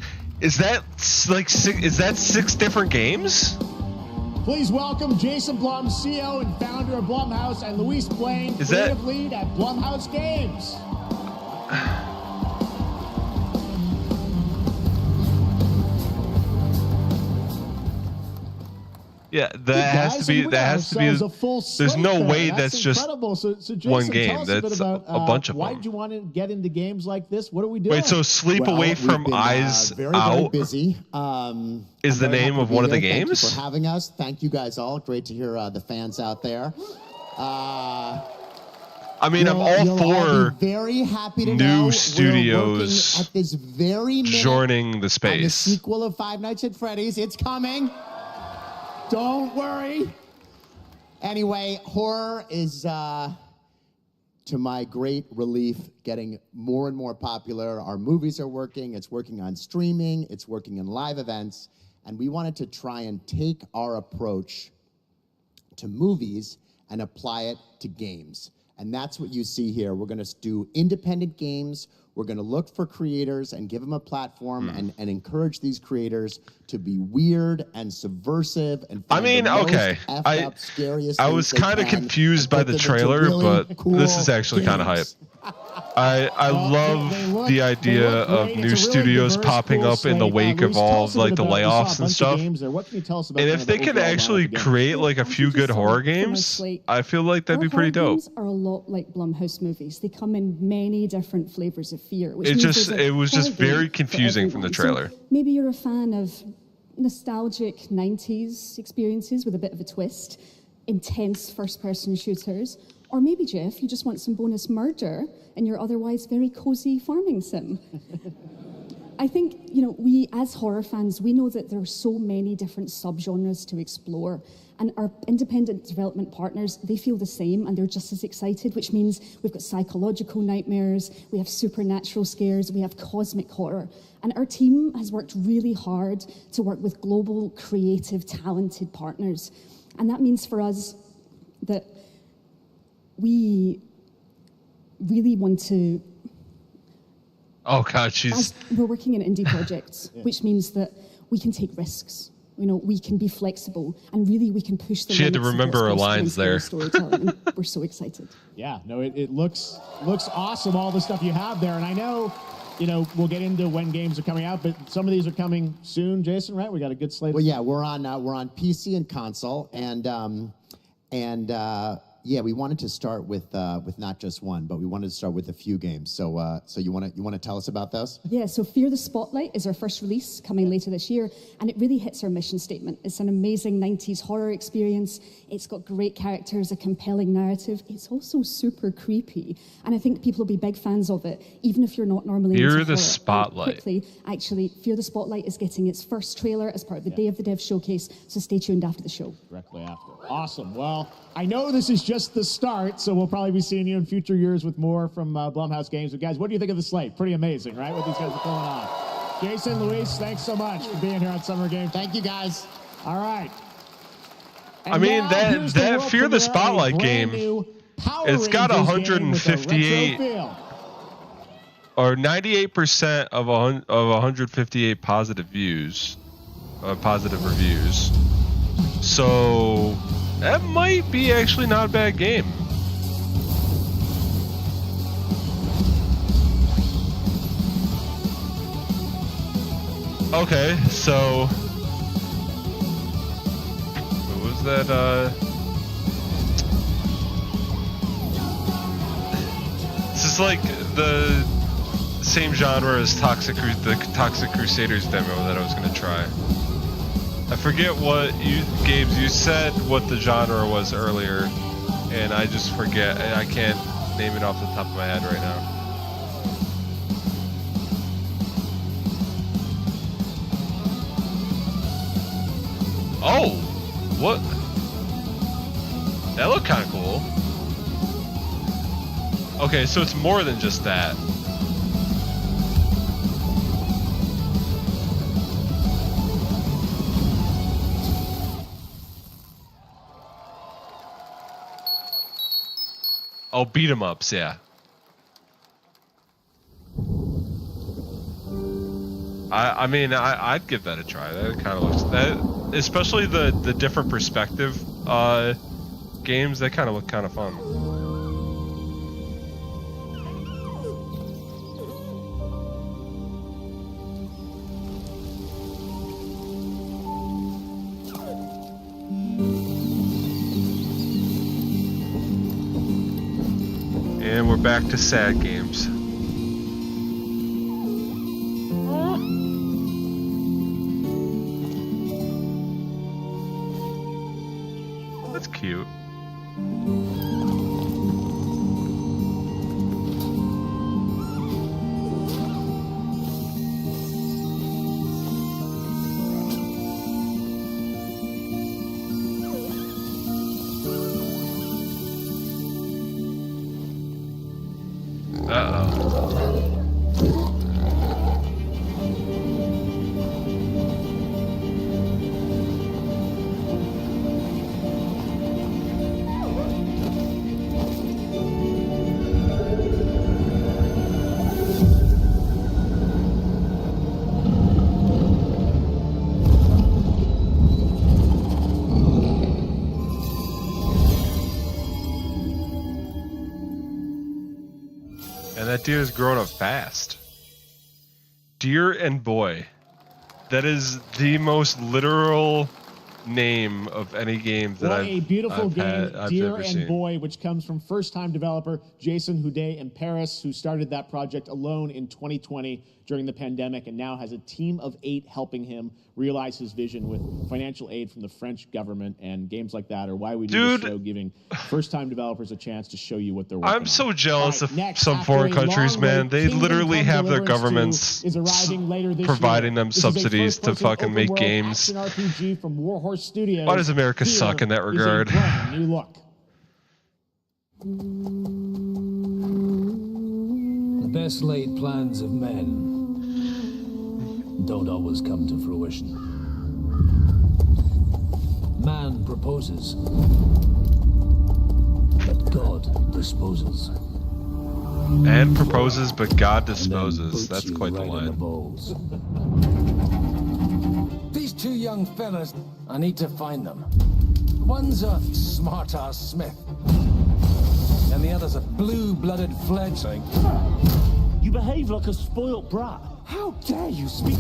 Is that like six different games? Please welcome Jason Blum, CEO and founder of Blumhouse, and Luis Blaine, creative lead at Blumhouse Games. Yeah, that has to be. There's no way that's just Jason, one game. Tell us a bit That's about, a bunch of why them. did you want to get into games like this? What are we doing? Wait, so Sleep Away from we've been, Eyes very, Out very busy. is I'm the very name happy of to be one of the here. Thank games? you for having us. Thank you guys all. Great to hear the fans out there. I mean, I'm all for be very happy to new know we're studios working at this very minute joining the on the space. sequel of Five Nights at Freddy's. It's coming. Don't worry. Anyway, horror is, to my great relief, getting more and more popular. Our movies are working. It's working on streaming. It's working in live events. And we wanted to try and take our approach to movies and apply it to games. And that's what you see here. We're going to do independent games. We're going to look for creators and give them a platform and encourage these creators to be weird and subversive and I mean, okay. I was kind of confused by the trailer, but this is actually kind of hype. I love the idea of new studios popping up in the wake of all of like the layoffs and stuff. And if they can actually create like a few good horror games, I feel like that'd be pretty dope. Games are a lot like Blumhouse movies. They come in many different flavors of fear. It was just very confusing from the trailer. So maybe you're a fan of nostalgic 90s experiences with a bit of a twist, intense first-person shooters, or maybe, Jeff, you just want some bonus murder in your otherwise very cozy farming sim. I think, we as horror fans, we know that there are so many different subgenres to explore, and our independent development partners, they feel the same, and they're just as excited, which means we've got psychological nightmares, we have supernatural scares, we have cosmic horror. And our team has worked really hard to work with global, creative, talented partners. And that means for us that we really want to... Oh God, we're working in indie projects, which means that we can take risks. We can be flexible, and really we can push the limits. She had to remember her lines there. Storytelling. We're so excited. Yeah, no, it looks awesome, all the stuff you have there. And I know, we'll get into when games are coming out, but some of these are coming soon, Jason, right? We got a good slate. Well, yeah, we're on PC and console, and And yeah, we wanted to start with not just one, but we wanted to start with a few games. So you want to tell us about those? Yeah, so Fear the Spotlight is our first release coming later this year, and it really hits our mission statement. It's an amazing 90s horror experience. It's got great characters, a compelling narrative. It's also super creepy, and I think people will be big fans of it, even if you're not normally into horror. Fear the Spotlight. Quickly, actually, Fear the Spotlight is getting its first trailer as part of the Day of the Dev Showcase, so stay tuned after the show. Directly after. Awesome. Well, I know this is just the start, so we'll probably be seeing you in future years with more from Blumhouse Games. But guys, what do you think of the slate? Pretty amazing, right? What these guys are pulling on. Jason, Luis, thanks so much for being here on Summer Games. Thank you, guys. All right. I mean, that Fear the Spotlight game, it's got 158 or 98% of 158 positive views, positive reviews. So that might be actually not a bad game. Okay, so what was that? This is like the same genre as the Toxic Crusaders demo that I was gonna try. I forget what games you said what the genre was earlier, and I just forget. I can't name it off the top of my head right now. Oh, what? That looked kind of cool. Okay, so it's more than just that. Oh, beat 'em ups, yeah. I mean, I'd give that a try. That kind of looks that, especially the different perspective games. That kind of look kind of fun. And we're back to sad games. That's cute. That deer is growing up fast. Deer and boy. That is the most literal name of any game that a beautiful game, Deer and seen. Boy, which comes from first-time developer Jason Houdet in Paris, who started that project alone in 2020 during the pandemic, and now has a team of 8 helping him realize his vision with financial aid from the French government. And games like that are why we do this show, giving first-time developers a chance to show you what they're working on. I'm so jealous of some foreign countries, man. They literally have their governments providing them subsidies to fucking make games. RPG from Warhorse Studios. Why does America suck in that regard? New look. The best laid plans of men don't always come to fruition. Man proposes, but God disposes. Man proposes, but God disposes. That's quite the line. These 2 young fellas, I need to find them. One's a smart-ass Smith, and the other's a blue-blooded fledgling. You behave like a spoilt brat. How dare you speak?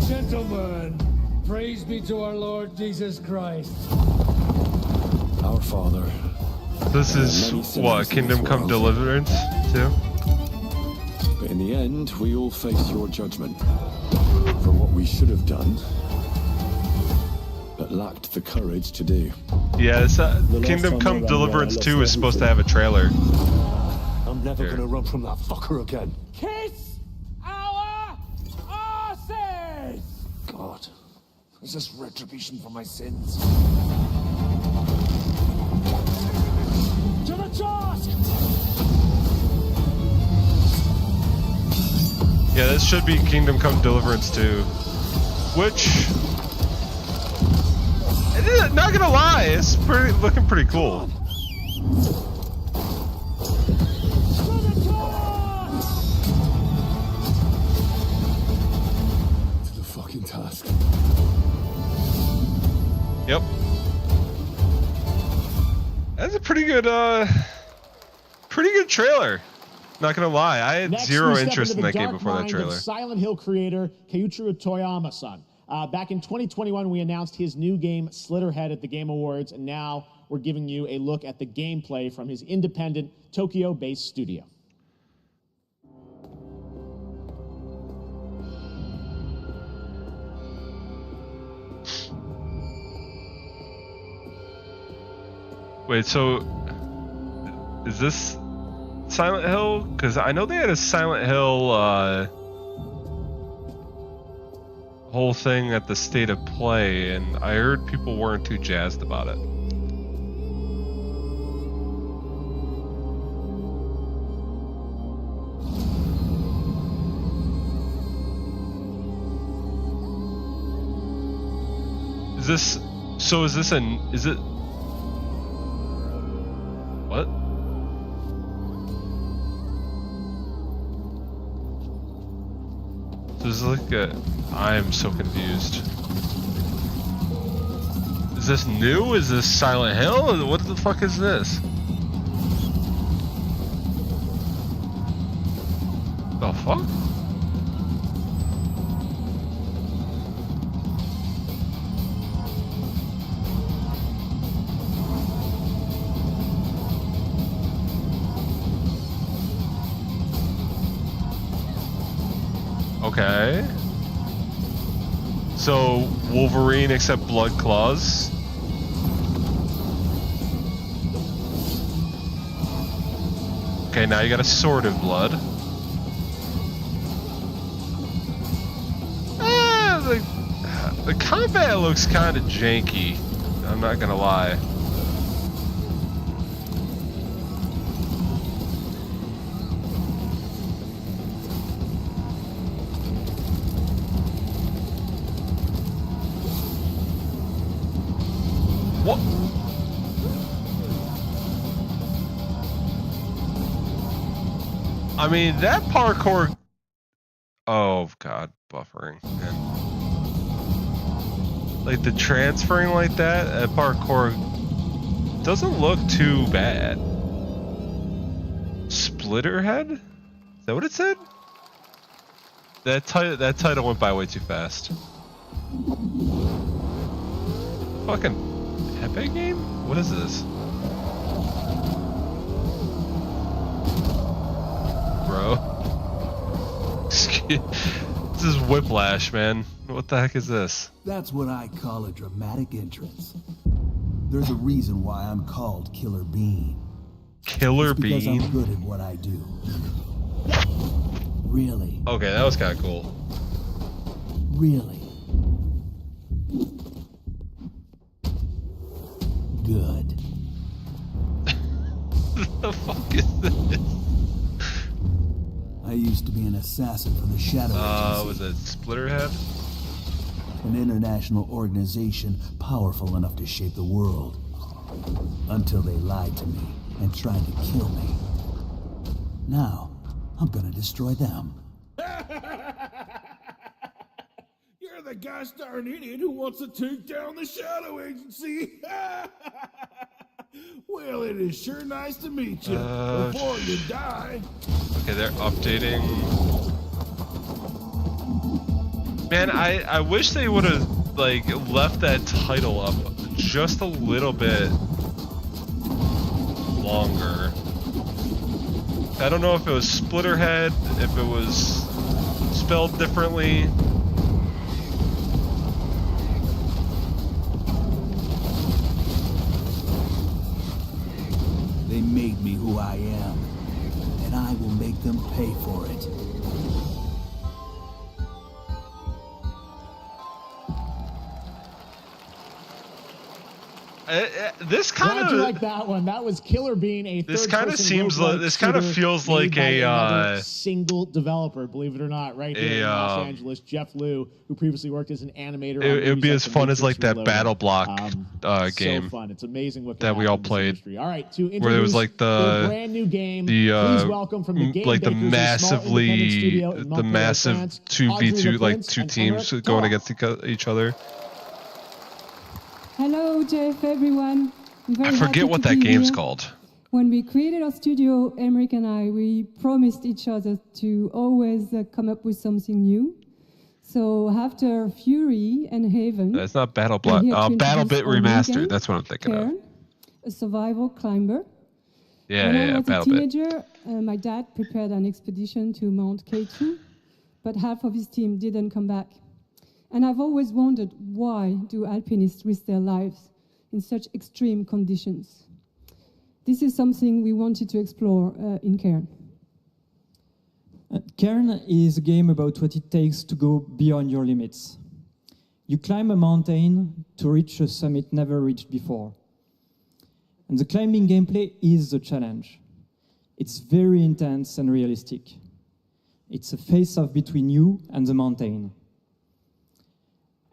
Gentlemen, Praise be to our Lord Jesus Christ. Our Father. This is what, Kingdom Come Deliverance too? But in the end, we all face your judgment for what we should have done, but lacked the courage to do. Yeah, this, Kingdom Come Deliverance 2 is supposed to have a trailer. I'm never gonna run from that fucker again. Kiss our asses! God, is this retribution for my sins? To the task! Yeah, this should be Kingdom Come Deliverance 2. Which, not gonna lie, it's looking pretty cool. To the fucking task. Yep. That's a pretty good trailer. Not gonna lie, I had zero interest in that game before that trailer. Silent Hill creator Keiichiro Toyama-san. Back in 2021, we announced his new game, Slitterhead, at the Game Awards, and now we're giving you a look at the gameplay from his independent, Tokyo-based studio. Wait, so is this Silent Hill? Because I know they had a Silent Hill whole thing at the State of Play, and I heard people weren't too jazzed about it. Is this is it what? This is like a... I'm so confused. Is this new? Is this Silent Hill? What the fuck is this? The fuck? Okay. So, Wolverine except blood claws. Okay, now you got a sword of blood. The combat looks kind of janky. I'm not gonna lie. What? I mean, that parkour... Oh, God. Buffering. Man. Like, the transferring like that parkour doesn't look too bad. Splitterhead? Is that what it said? That title went by way too fast. Fucking... Epic game? What is this? Bro. This is Whiplash, man. What the heck is this? That's what I call a dramatic entrance. There's a reason why I'm called Killer Bean. Killer It's because Bean? I'm good at what I do. Really. Okay, that was kind of cool. Really. Good. The fuck is this? I used to be an assassin for the Shadow Agency. Was it Splitterhead? An international organization powerful enough to shape the world. Until they lied to me and tried to kill me. Now, I'm gonna destroy them. You're the gosh darn idiot who wants to take down the Shadow Agency. Well, it is sure nice to meet you. Before you die. Okay, they're updating. Man, I wish they would have like left that title up just a little bit longer. I don't know if it was Splitterhead, if it was spelled differently. They made me who I am, and I will make them pay for it. This kind of like that one. That was Killer Bean, a this kind of seems like this kind of feels like a single developer, believe it or not, right here in Los Angeles. Jeff Liu, who previously worked as an animator. It would be as fun as like that Battle Block game. So fun. It's amazing what that we all played. All right, to introduce where there was like the brand new game. Please welcome from the game like the massive 2v2 like two teams going against each other. Hello, Jeff, everyone. I forget what that game's called. When we created our studio, Emmerich and I, we promised each other to always come up with something new. So after Fury and Haven... That's not Battle Block. BattleBit Remastered. That's what I'm thinking of. A survival climber. Yeah, when I was a BattleBit. teenager, my dad prepared an expedition to Mount K2, but half of his team didn't come back. And I've always wondered, why do alpinists risk their lives in such extreme conditions? This is something we wanted to explore in Cairn. Cairn is a game about what it takes to go beyond your limits. You climb a mountain to reach a summit never reached before. And the climbing gameplay is the challenge. It's very intense and realistic. It's a face-off between you and the mountain.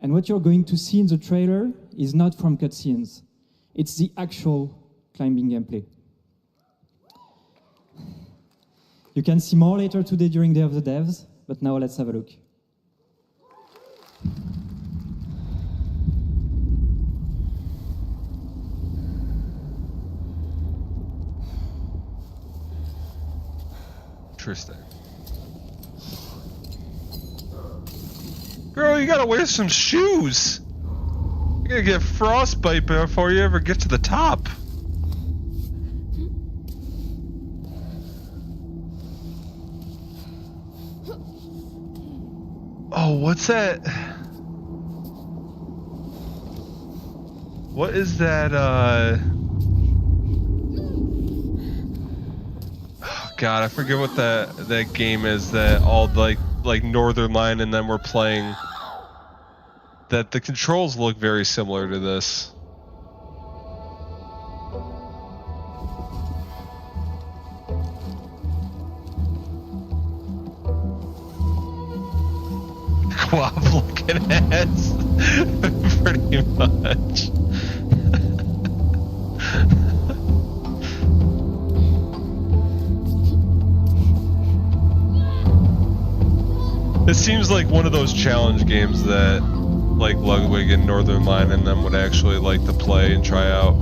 And what you're going to see in the trailer is not from cutscenes. It's the actual climbing gameplay. You can see more later today during Day of the Devs, but now let's have a look. Interesting. Girl, you gotta wear some shoes. You're gonna get frostbite before you ever get to the top. Oh, what's that? What is that, oh God, I forget what that game is that all like Northern Line and then we're playing, that the controls look very similar to this. Quav looking ass. Pretty much. It seems like one of those challenge games that like Ludwig and Northern Line and them would actually like to play and try out.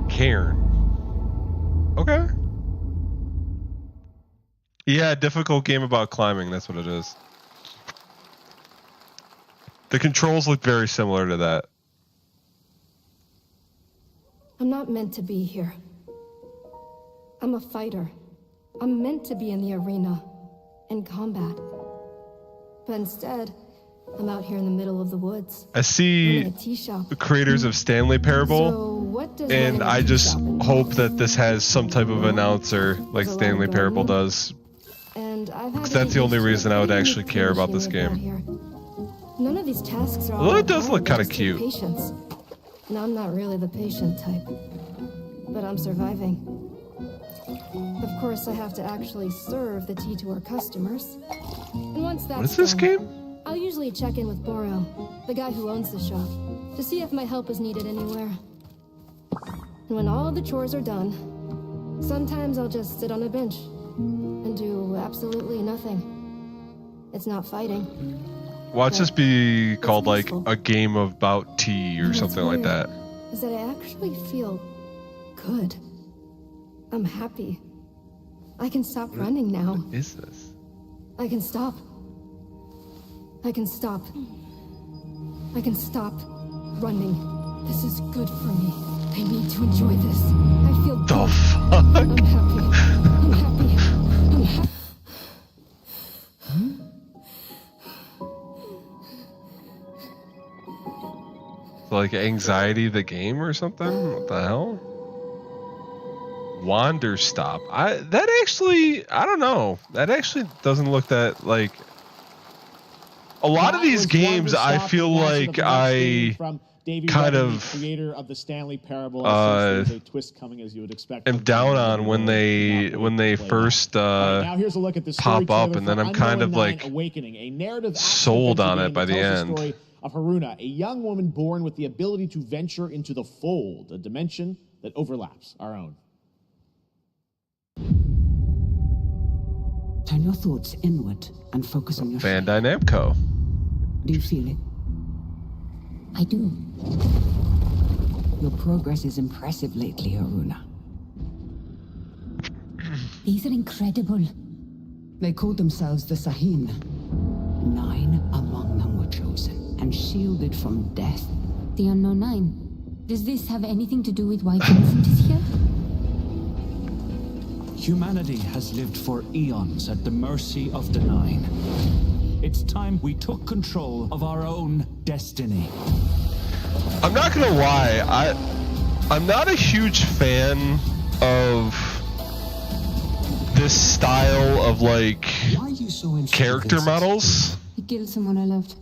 Cairn. Okay. Yeah, difficult game about climbing, that's what it is. The controls look very similar to that. I'm not meant to be here. I'm a fighter. I'm meant to be in the arena, in combat. But instead, I'm out here in the middle of the woods. I see the creators of Stanley Parable, and I just hope that this has some type of announcer like Stanley Parable does. Because that's the only reason I would actually care about this game. None of these tasks are Although it does look kind of cute. Patience. And I'm not really the patient type. But I'm surviving. Of course, I have to actually serve the tea to our customers. And once that's What is this done, game? I'll usually check in with Boro, the guy who owns the shop, to see if my help is needed anywhere. And when all the chores are done, sometimes I'll just sit on a bench and do absolutely nothing. It's not fighting. Watch this be called like a game about tea or something like that. Is that I actually feel good. I'm happy. I can stop running now. What is this? I can stop. I can stop. I can stop running. This is good for me. I need to enjoy this. I feel the good. fuck? I'm happy. I'm happy. I'm happy. Like anxiety the game or something? What the hell? Wander stop. That actually, I don't know. That actually doesn't look that like. A lot of these games, I feel like I kind of creator of the Stanley Parable. There's a twist coming, as you would expect. am down on when they first now here's a look at the pop up, and then I'm kind of like Awakening, a narrative sold on it by the end. Story of Haruna, a young woman born with the ability to venture into the fold, a dimension that overlaps our own. Turn your thoughts inward and focus on your Bandai Namco. Do you feel it? I do. Your progress is impressive lately, Haruna. These are incredible. They called themselves the Sahin. 9 among them were chosen and shielded from death. The Unknown 9. Does this have anything to do with why Vincent is here? Humanity has lived for eons at the mercy of the 9. It's time we took control of our own destiny. I'm not gonna lie, I'm not a huge fan of this style of like character models. He killed someone I loved.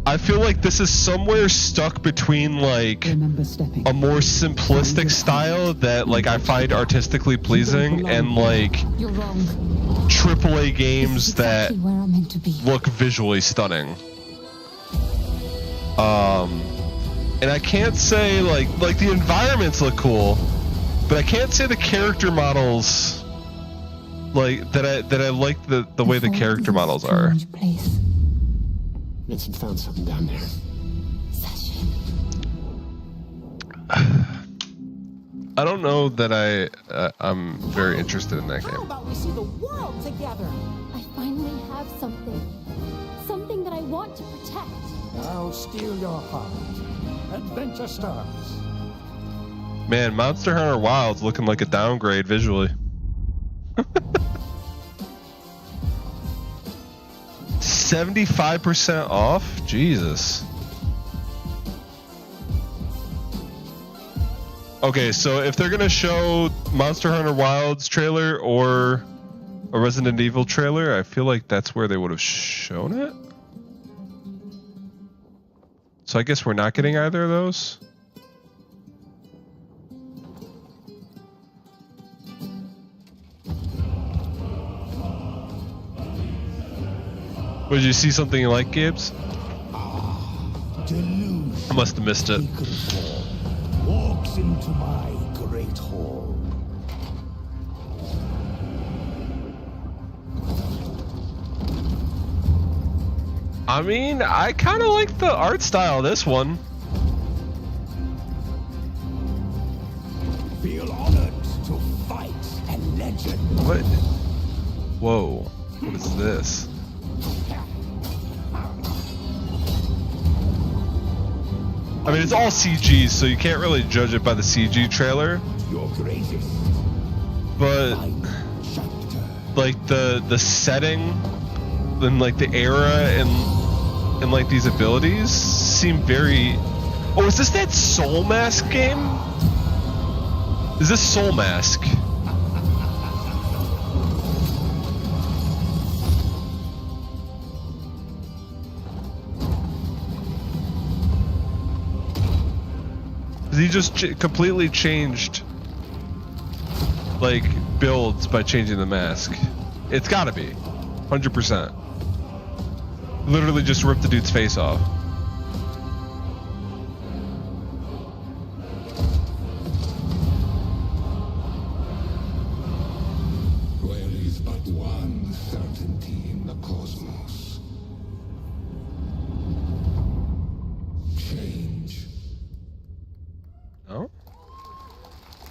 I feel like this is somewhere stuck between like a more simplistic style that like I find artistically pleasing and like AAA games that look visually stunning. And I can't say like the environments look cool, but I can't say the character models like that I like the way the character models are. Vincent found something down there. I don't know that I'm very interested in that game. How about we see the world together? I finally have something. Something that I want to protect. I'll steal your heart. Adventure stars. Man, Monster Hunter Wilds looking like a downgrade visually. 75% off? Jesus. Okay, so if they're gonna show Monster Hunter Wilds trailer or a Resident Evil trailer, I feel like that's where they would have shown it. So I guess we're not getting either of those. Did you see something you like, Gibbs? I must have missed it. Walks into my great hall. I mean, I kind of like the art style of this one. Feel honored to fight a legend. What? Whoa. What is this? I mean, it's all CG, so you can't really judge it by the CG trailer. But like the setting and like the era and like these abilities seem very. Oh, is this that Soul Mask game? Is this Soul Mask? He just completely changed like builds by changing the mask. It's gotta be 100%. Literally just ripped the dude's face off. There is but one certainty in the cosmos. Change. Oh?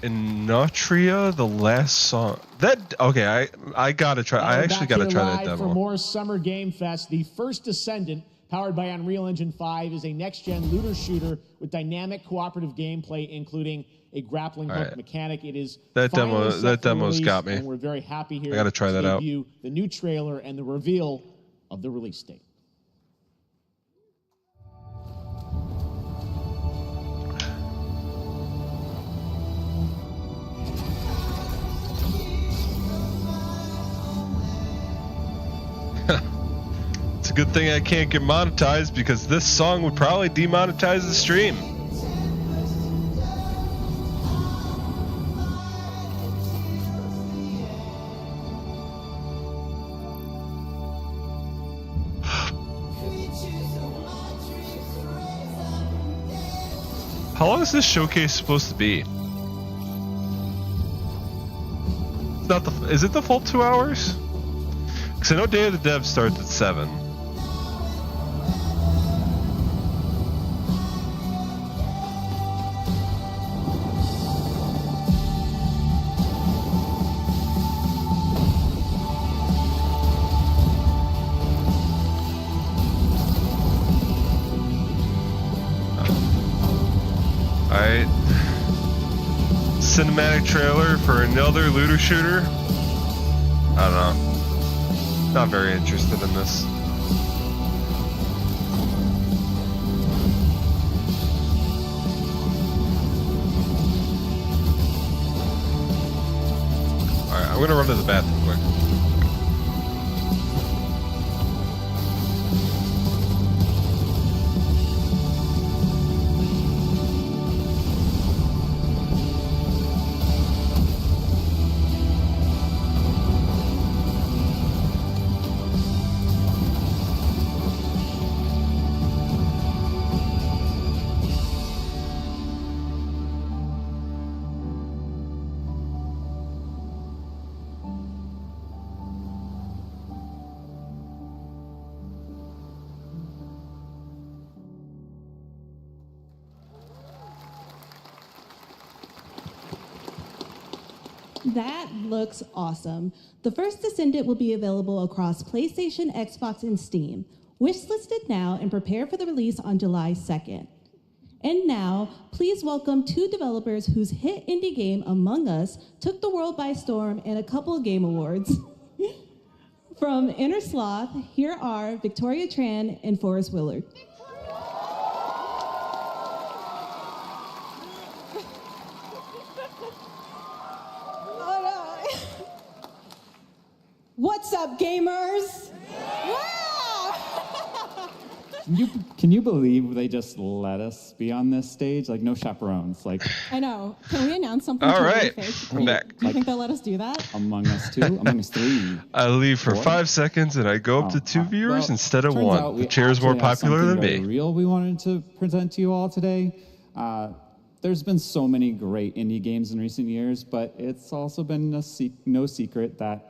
Inotria, the last song. I gotta try. I actually gotta try that demo. For more Summer Game Fest, the first Descendant, powered by Unreal Engine 5, is a next-gen looter shooter with dynamic cooperative gameplay, including a grappling hook mechanic. It is that demo's got me. And we're very happy here. I gotta try that out. The new trailer and the reveal of the release date. It's a good thing I can't get monetized because this song would probably demonetize the stream. How long is this showcase supposed to be? It's not is it the full 2 hours? Because I know Day of the Dev starts at 7. Alright. Cinematic trailer for another looter shooter? I don't know. Not very interested in this. Alright, I'm gonna run to the bathroom quick. That looks awesome. The first Descendant will be available across PlayStation, Xbox, and Steam. Wishlisted now and prepare for the release on July 2nd. And now, please welcome 2 developers whose hit indie game, Among Us, took the world by storm in a couple of game awards. From Inner Sloth, here are Victoria Tran and Forrest Willard. What's up, gamers? Can you believe they just let us be on this stage? Like, no chaperones. Like, I know. Can we announce something? All right, I'm back. Do you think they'll let us do that? Among Us 2, Among Us 3. I leave for 5 seconds and I go up to 2 viewers instead of 1. The chair's more popular than me. Real we wanted to present to you all today. There's been so many great indie games in recent years, but it's also been no secret that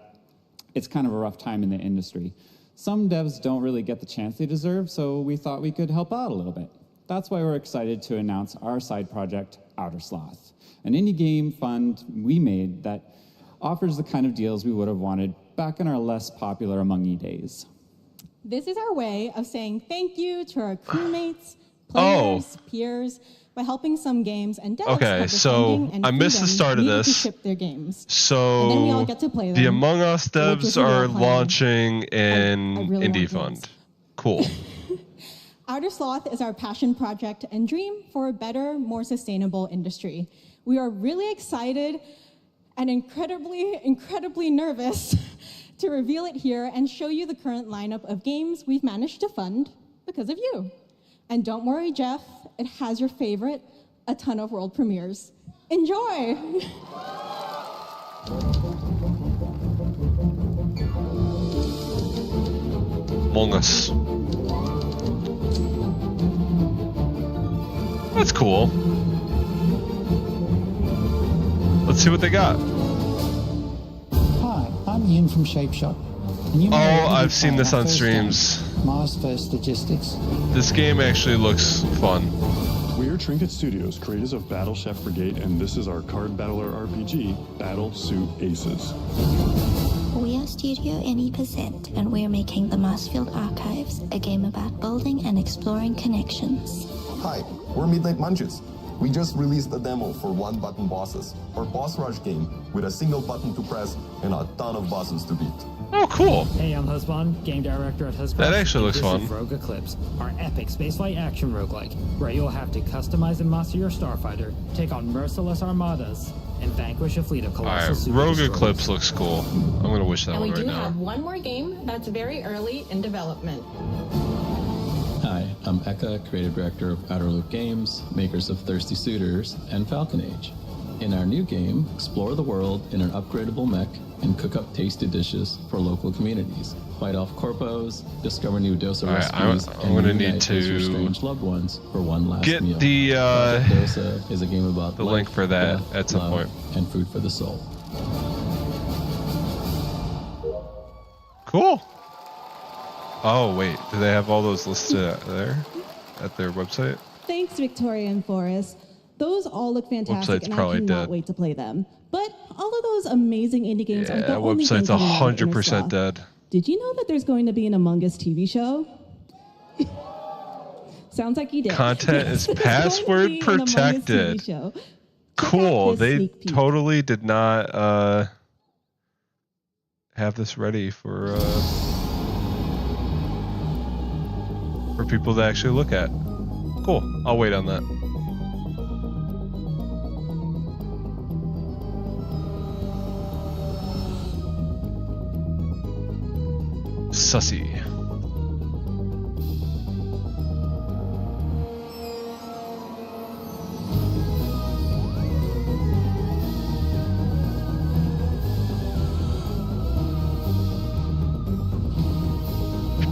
it's kind of a rough time in the industry. Some devs don't really get the chance they deserve, so we thought we could help out a little bit. That's why we're excited to announce our side project, Outer Sloth, an indie game fund we made that offers the kind of deals we would have wanted back in our less popular Among E days. This is our way of saying thank you to our crewmates, players, peers, by helping some games and devs Okay, so I missed the start of this. To ship their games. So and then we all get to play them, the Among Us devs are launching an indie fund. Cool. Outer Sloth is our passion project and dream for a better, more sustainable industry. We are really excited and incredibly nervous to reveal it here and show you the current lineup of games we've managed to fund because of you. And don't worry, Jeff, it has your favorite, a ton of world premieres. Enjoy! Among Us. That's cool. Let's see what they got. Hi, I'm Ian from Shapeshot. And you I've seen this on streams. Mars First Logistics. This game actually looks fun. We're Trinket Studios, creators of Battle Chef Brigade, and this is our card battler RPG, Battle Suit Aces. We are Studio NE%, and we're making the Marsfield Archives, a game about building and exploring connections. Hi, we're Midnight Munches. We just released a demo for one-button bosses, our boss rush game with a single button to press and a ton of bosses to beat. Oh, cool. Hey, I'm Husband, game director at Husband. That actually looks fun. This is Rogue Eclipse, our epic spaceflight action roguelike, where you'll have to customize and master your starfighter, take on merciless armadas, and vanquish a fleet of colossal super Rogue destroyers. Eclipse looks cool. I'm gonna wish that And one we right do now. have one more game that's very early in development. Hi, I'm Eka, creative director of Outer Loop Games, makers of Thirsty Suitors and Falcon Age. In our new game, explore the world in an upgradable mech and cook up tasty dishes for local communities. Fight off corpos, discover new Dosa recipes, I'm gonna need reunite with your to strange loved ones for one last get meal. the Dosa is a game about the life, link for that death, at some love, point. and food for the soul. Cool. Oh wait, do they have all those listed there at their website? Thanks, Victoria and Forrest. Those all look fantastic, Website's and I probably cannot dead. wait to play them. But all of those amazing indie games are Yeah, the only thing website's coming out of 100% Innersloth. dead. Did you know that there's going to be an Among Us TV show? Sounds like you did. Content is There's going to password be an Among Us protected. TV show. Cool. this They sneak peek. totally did not have this ready for people to actually look at. Cool. I'll wait on that. Sussy.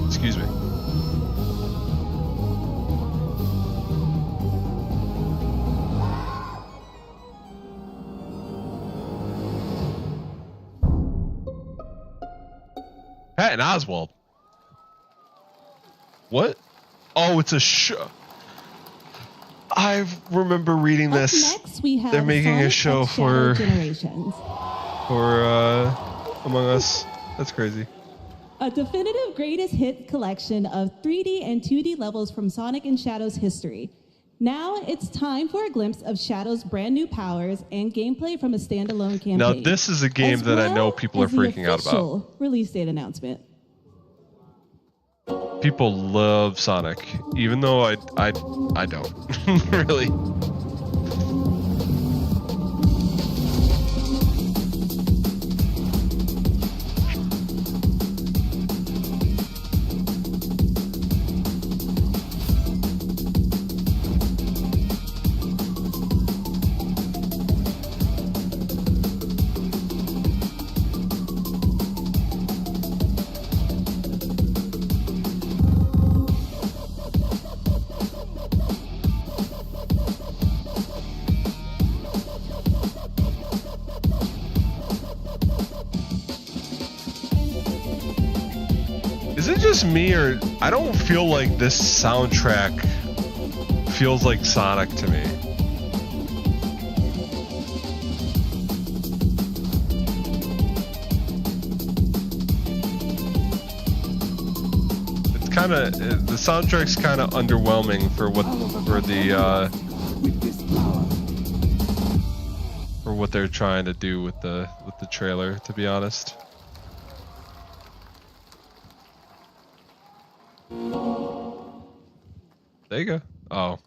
Excuse me. Patton Oswalt. What? Oh, it's a show. I remember reading Up this. next, we have They're making a Sonic show X Shadow for Generations. Among Us. That's crazy. A definitive greatest hit collection of 3D and 2D levels from Sonic and Shadow's history. Now it's time for a glimpse of Shadow's brand new powers and gameplay from a standalone campaign. Now this is a game as that I know well people are as the freaking out about. official release date announcement. People love Sonic, even though I don't really. Is it just me, or I don't feel like this soundtrack feels like Sonic to me? It's kind of, the soundtrack's kind of underwhelming for what for what they're trying to do with the trailer, to be honest. There you go. Oh.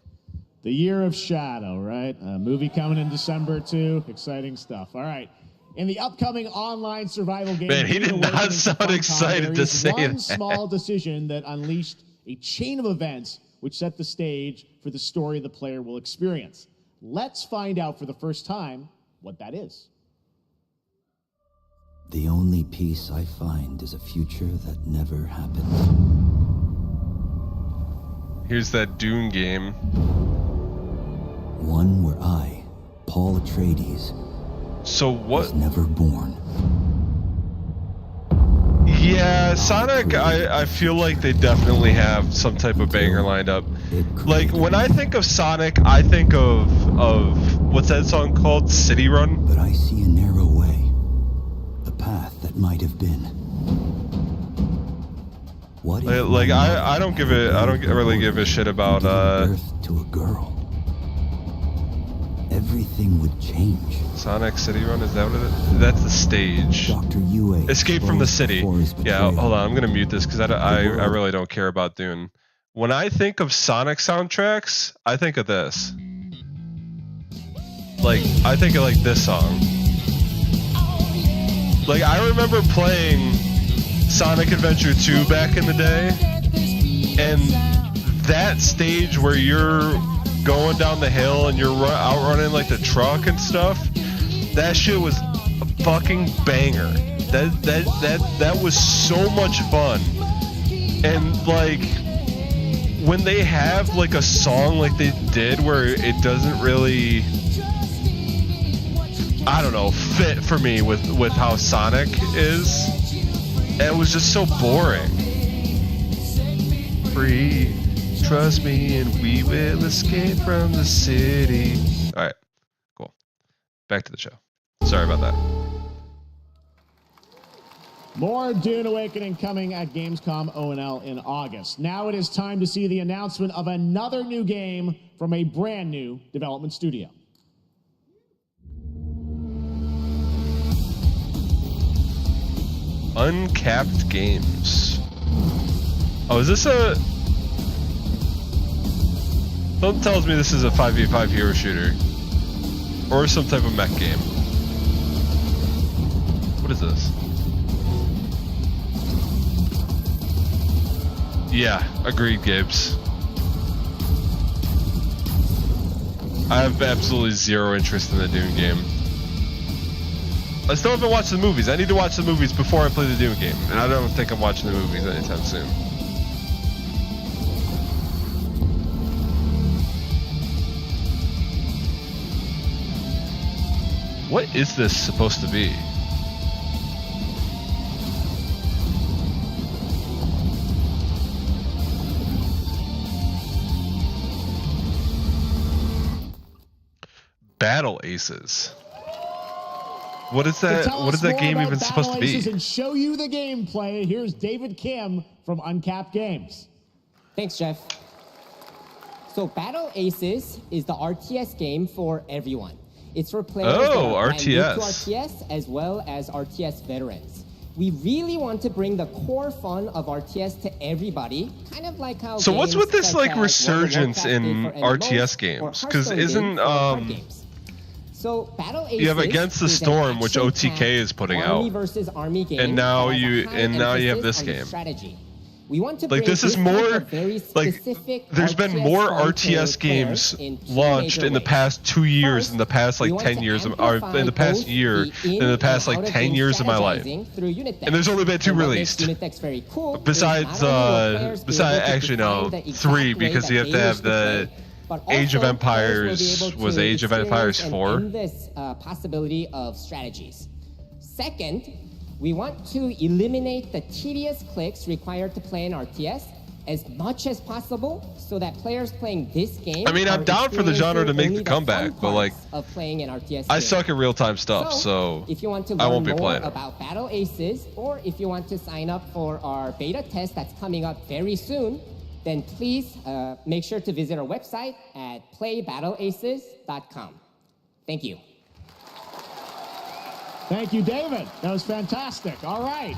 The Year of Shadow, right? A movie coming in December too. Exciting stuff. All right. In the upcoming online survival game, Man, he did Guerilla not Collective sound Showcase, excited there to is say one that. small decision that unleashed a chain of events which set the stage for the story the player will experience. Let's find out for the first time what that is. The only peace I find is a future that never happened. Here's that Dune game. One where I, Paul Atreides, so what? was never born. Yeah, Sonic, I feel like they definitely have some type of banger lined up. Like, when I think of Sonic, I think of what's that song called? City Run? But I see a narrow way. A path that might have been. What if Like I don't really give a shit about birth to a girl? Everything would change. Sonic City Run, is that what it is? That's the stage. Dr. UA Escape from the City. Yeah, hold on, I'm gonna mute this because I really don't care about Dune. When I think of Sonic soundtracks, I think of this. Like, I think of like this song. Like, I remember playing Sonic Adventure 2 back in the day, and that stage where you're going down the hill and you're outrunning like the truck and stuff, that shit was a fucking banger. That was so much fun. And like, when they have like a song like they did where it doesn't really, I don't know, fit for me with how Sonic is, it was just so boring. Free, trust me, and we will escape from the city. All right, cool. Back to the show. Sorry about that. More Dune Awakening coming at Gamescom O&L in August. Now it is time to see the announcement of another new game from a brand new development studio. Uncapped Games. Oh, is this a... Something tells me this is a 5v5 hero shooter. Or some type of mech game. What is this? Yeah, agreed, Gibbs. I have absolutely zero interest in the Dune game. I still haven't watched the movies. I need to watch the movies before I play the Dune game, and I don't think I'm watching the movies anytime soon. What is this supposed to be? Battle Aces. What is that? What is that game even supposed to be? And show you the gameplay. Here's David Kim from Uncapped Games. Thanks, Jeff. So Battle Aces is the RTS game for everyone. It's for players that are brand new to RTS as well as RTS veterans. We really want to bring the core fun of RTS to everybody, kind of like how. So what's with this like resurgence in RTS games? Because isn't So Battle Aces you have Against the Storm, which OTK is putting out, versus Army game, and now you have this game. Strategy. We want to like this is more like there's been more RTS games launched in the past 2 years, in the past like 10 years, or in the past year, in the past like 10 years of my life. And there's only been 2 released. Besides actually no, 3, because you have to have the Age of Empires. Was Age of Empires 4? This possibility of strategies. Second, we want to eliminate the tedious clicks required to play an RTS as much as possible, so that players playing this game. I mean, I'm down for the genre to make the comeback, but like, of playing an RTS I suck at real-time stuff, so if you want to I learn won't be more playing about Battle Aces, or if you want to sign up for our beta test that's coming up very soon, then please make sure to visit our website at playbattleaces.com. Thank you. Thank you, David. That was fantastic. All right.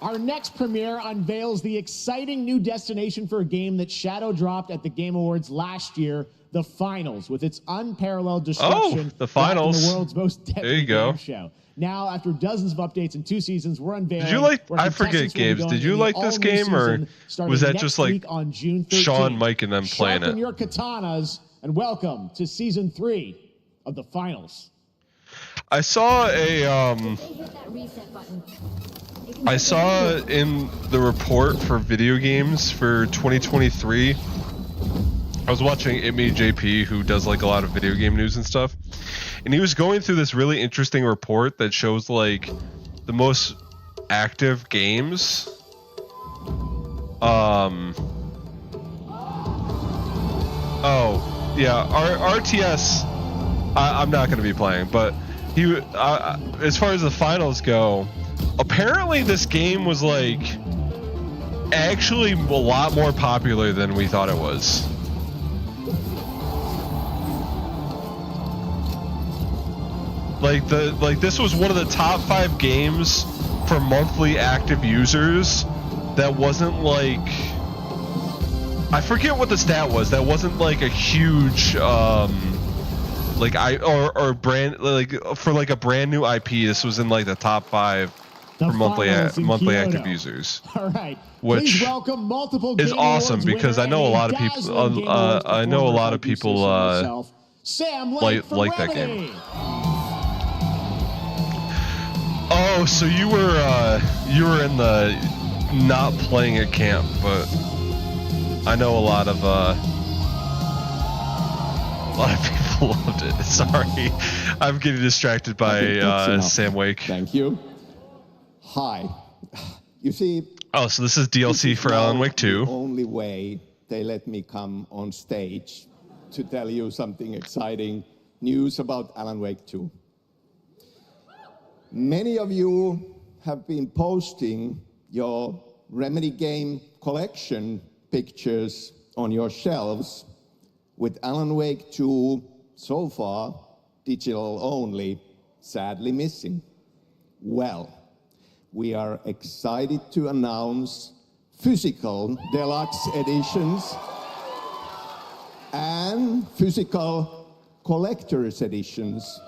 Our next premiere unveils the exciting new destination for a game that shadow dropped at the Game Awards last year, the Finals, with its unparalleled destruction. Oh, the Finals. In the world's most deadly there you go. game show. Now, after dozens of updates in 2 seasons, we're unveiling. Did you like? I forget, Games. Did you like this game, or was that just like on June 13th? Sean, Mike, and them playing Sharpen it? your katanas and welcome to season 3 of the Finals. I saw I saw in the report for video games for 2023. I was watching Imi JP, who does like a lot of video game news and stuff, and he was going through this really interesting report that shows like the most active games. Oh, yeah, RTS, I'm not going to be playing, but as far as the finals go, apparently this game was like actually a lot more popular than we thought it was. Like this was one of the top 5 games for monthly active users. That wasn't like, I forget what the stat was. That wasn't like a huge like brand, like for like a brand new IP. This was in like the top 5 for monthly active users. All right. Which Please welcome multiple is awesome because I know a lot of people. I know a lot of people like that game. Oh, so you were in the not playing at camp, but I know a lot of people loved it. Sorry, I'm getting distracted by Sam Wake. Thank you. Hi. You see. Oh, so this is DLC for Alan Wake 2. The only way they let me come on stage to tell you something exciting news about Alan Wake 2. Many of you have been posting your Remedy game collection pictures on your shelves with Alan Wake 2 so far digital only, sadly missing. Well, we are excited to announce physical deluxe editions and physical collector's editions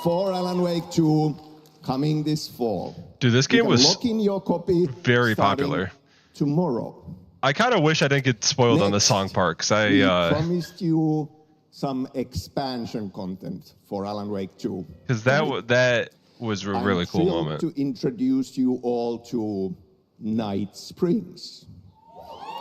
for Alan Wake 2 coming this fall. Dude, this game was lock in your copy very popular. Tomorrow. I kind of wish I didn't get spoiled on the song part because We promised you some expansion content for Alan Wake 2. Because that was a really cool moment. To introduce you all to Night Springs.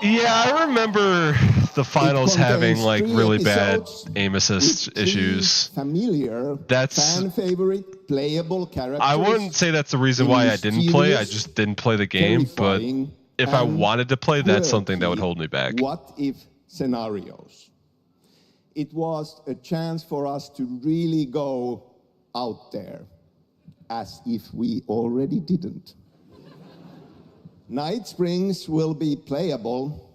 Yeah, I remember the finals having like really bad aim assist issues. Familiar, fan favorite, playable characters. I wouldn't say that's the reason why I didn't play. I just didn't play the game. But if I wanted to play, that's something that would hold me back. What if scenarios? It was a chance for us to really go out there, as if we already didn't. Night Springs will be playable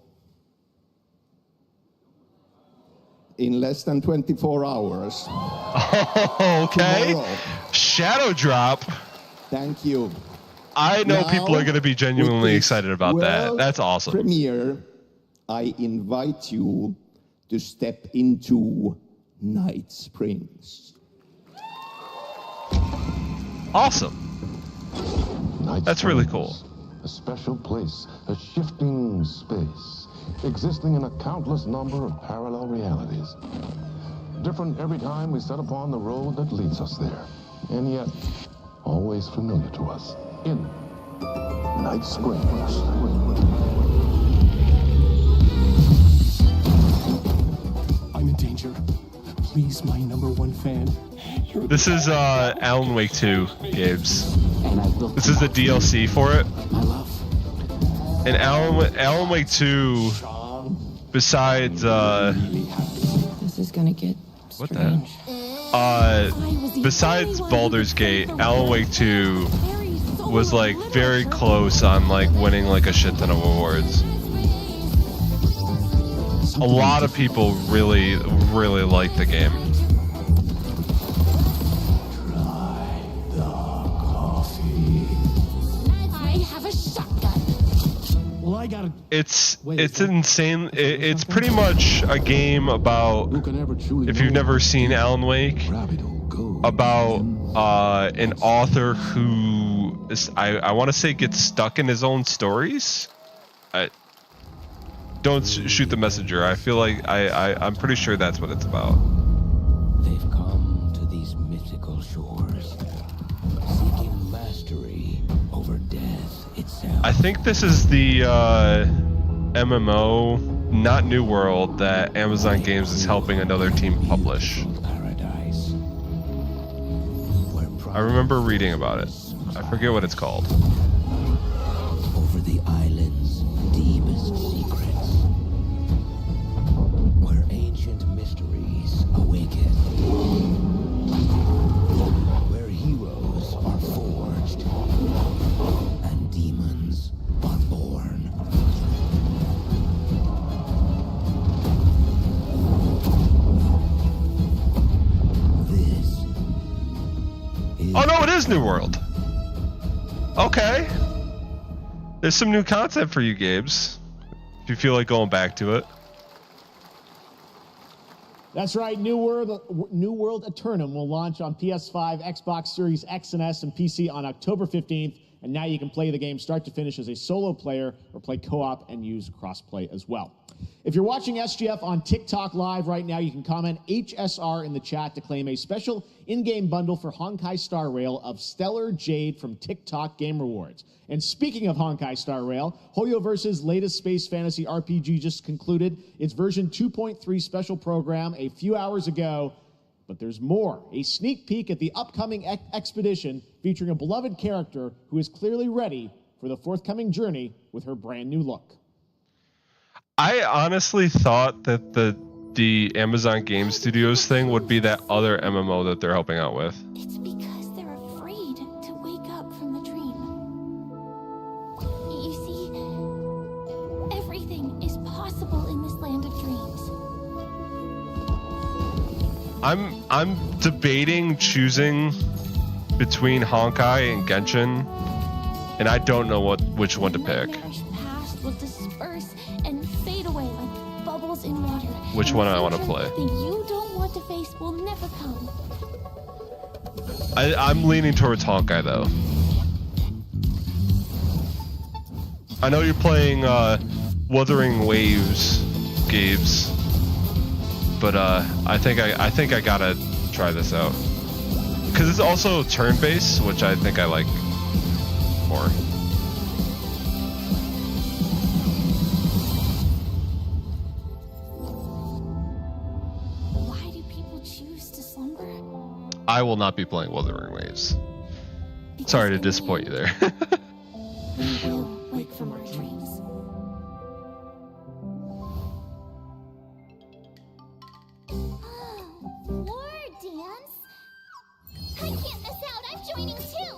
in less than 24 hours. Okay. Tomorrow. Shadow drop. Thank you. I know Now, people are going to be genuinely excited about that. That's awesome. Premiere, I invite you to step into Night Springs. Awesome. That's really cool. A special place, a shifting space, existing in a countless number of parallel realities. Different every time we set upon the road that leads us there, and yet always familiar to us. In Night Springs. I'm in danger. Please, my #1 fan. This is Alan Wake 2 games. This is the DLC for it. And Alan Wake 2, besides this is gonna get what the besides Baldur's Gate, Alan Wake 2 was like very close on like winning like a shit ton of awards. A lot of people really liked the game. It's insane. It's pretty much a game about, if you've never seen Alan Wake, about an author who is, I want to say gets stuck in his own stories. Don't shoot the messenger. I feel like I'm pretty sure that's what it's about. They've come to these mythical shores, seeking mastery over death itself. I think this is the MMO, not New World, that Amazon Games is helping another team publish. I remember reading about it. I forget what it's called. is New World. Okay. There's some new content for you, Gabes. If you feel like going back to it. That's right. New World Eternum will launch on PS5, Xbox Series X and S, and PC on October 15th. And now you can play the game start to finish as a solo player or play co-op and use crossplay as well. If you're watching SGF on TikTok Live right now, you can comment HSR in the chat to claim a special in-game bundle for Honkai Star Rail of Stellar Jade from TikTok Game Rewards. And speaking of Honkai Star Rail, Hoyoverse's latest space fantasy RPG just concluded its version 2.3 special program a few hours ago. But there's more. A sneak peek at the upcoming expedition featuring a beloved character who is clearly ready for the forthcoming journey with her brand new look. I honestly thought that the Amazon Game Studios thing would be that other MMO that they're helping out with. It's because they're afraid to wake up from the dream. You see, everything is possible in this land of dreams. I'm debating choosing between Honkai and Genshin, and I don't know which one to pick. Past will disperse and fade away like bubbles in water. Which one I want to play? The you don't want to face will never come. I'm leaning towards Honkai though. I know you're playing Wuthering Waves, Gabes, but I think I gotta try this out because it's also turn-based, which I think I like more. Why do people choose to slumber? I will not be playing Wuthering Waves. Sorry to disappoint you there. We will wake from our dreams. War dance? I can't miss out. I'm joining too.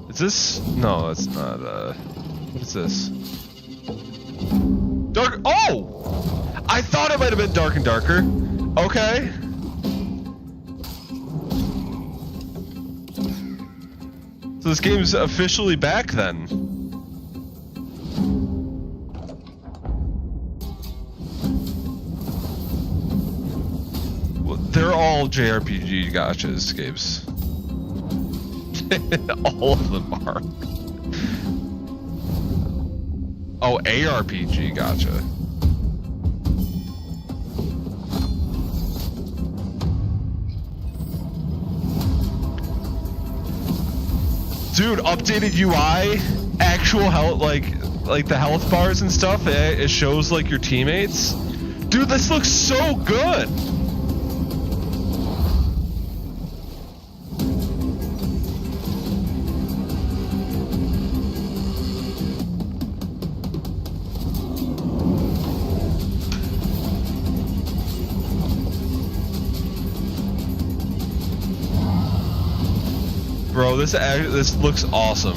Is this? No, it's not. What is this? Dark. Oh! I thought it might have been Dark and Darker. Okay. So this game's officially back then. Well, they're all JRPG gotchas, Games. All of them are. Oh, ARPG, gotcha. Dude, updated UI, actual health, like the health bars and stuff. It shows like your teammates. Dude, this looks so good. Bro, this looks awesome.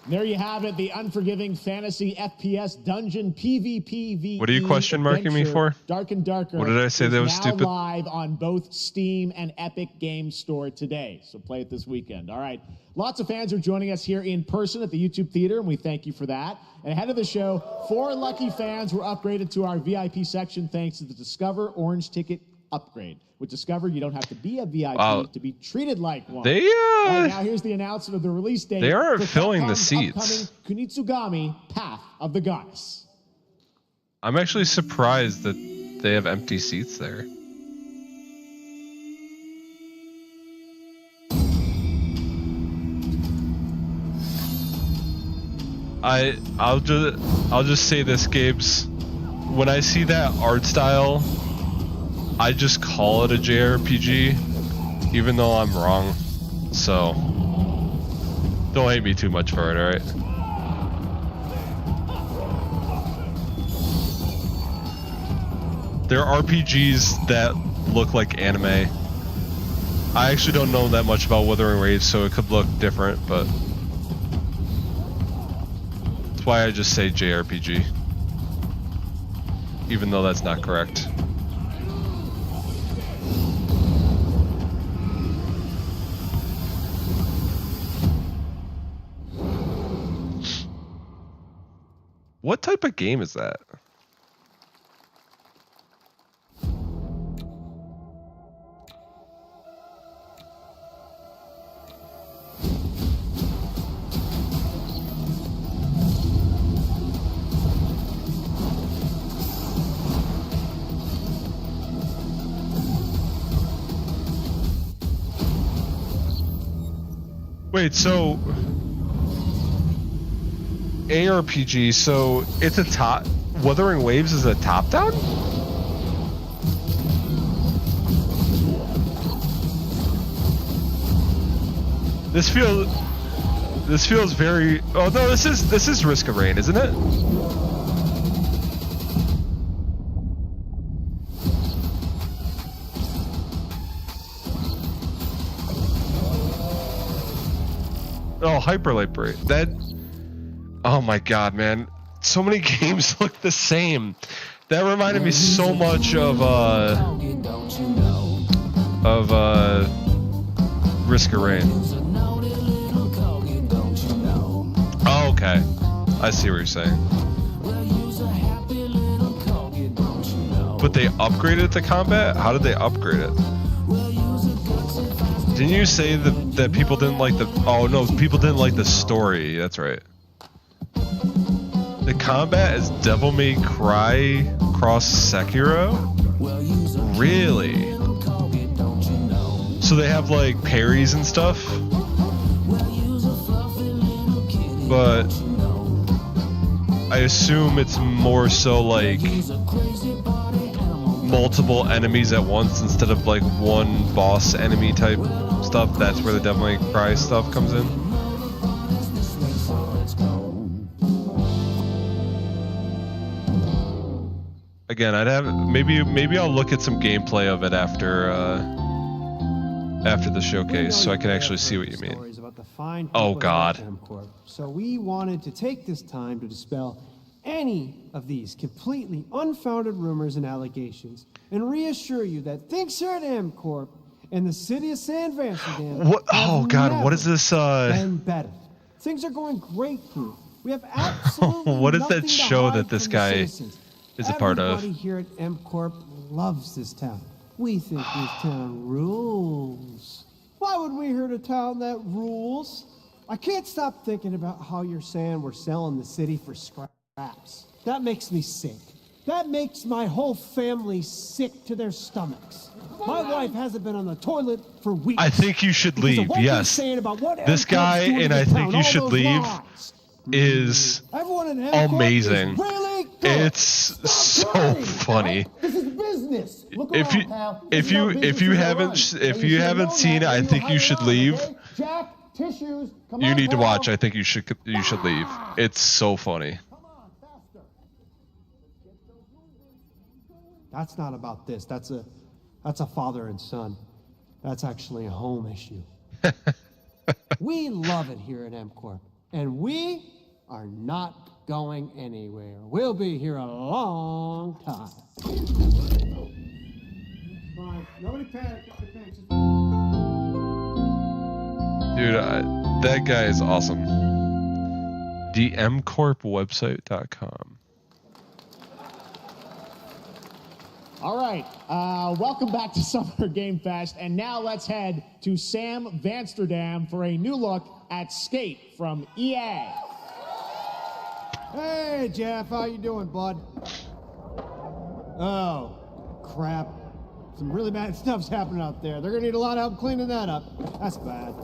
There you have it, the unforgiving fantasy FPS dungeon PvP. What are you question marking me for? Dark and Darker. What did I say that was now stupid? Live on both Steam and Epic Games Store today. So play it this weekend. All right. Lots of fans are joining us here in person at the YouTube Theater, and we thank you for that. And ahead of the show, 4 lucky fans were upgraded to our VIP section thanks to the Discover Orange Ticket upgrade. With Discover, you don't have to be a VIP to be treated like one. They Right now, here's the announcement of the release date. They are for filling the Capcom's seats. upcoming Kunitsugami Path of the Goddess. I'm actually surprised that they have empty seats there. I'll just say this, Gabes. When I see that art style, I just call it a JRPG, even though I'm wrong. So don't hate me too much for it, alright? There are RPGs that look like anime. I actually don't know that much about Wuthering Waves, so it could look different, but that's why I just say JRPG, even though that's not correct. What type of game is that? Wait, so ARPG, so it's a top. Wuthering Waves is a top-down? This feels very. Oh no, this is Risk of Rain, isn't it? Oh, Hyperlight Break. That. Oh my god, man. So many games look the same. That reminded me so much of Risk of Rain. Oh, okay. I see what you're saying. But they upgraded the combat? How did they upgrade it? Didn't you say that people didn't like the... Oh no, people didn't like the story. That's right. The combat is Devil May Cry cross Sekiro? Really? So they have like parries and stuff? But I assume it's more so like multiple enemies at once instead of like one boss enemy type stuff. That's where the Devil May Cry stuff comes in. Again, I'd have maybe I'll look at some gameplay of it after the showcase so I can actually see what you mean. Oh god. So we wanted to take this time to dispel any of these completely unfounded rumors and allegations and reassure you that things here at MCorp and the city of San Vansterdam What? Oh god, what is this? Been better. Things are going great here. We have absolutely what is that nothing to show hide that this from the guy citizens. is a part of? Everybody here at MCorp loves this town. We think this town rules. Why would we hurt a town that rules? I can't stop thinking about how you're saying we're selling the city for scraps. That makes me sick. That makes my whole family sick to their stomachs. My wife hasn't been on the toilet for weeks. I think you should leave. Yes. This guy, and I think you should leave, is amazing. It's so funny. This is business. Look If you haven't seen it, I think you should leave. Jack, tissues. You need to watch. I think you should leave. It's so funny. That's not about this. That's a father and son. That's actually a home issue. We love it here at MCorp, and we are not going anywhere. We'll be here a long time. Fine. Nobody panic. Dude, that guy is awesome. TheMCorpWebsite.com. All right, welcome back to Summer Game Fest, and now let's head to Sam Vansterdam for a new look at Skate from EA. Hey, Jeff, how you doing, bud? Oh, crap. Some really bad stuff's happening out there. They're gonna need a lot of help cleaning that up. That's bad.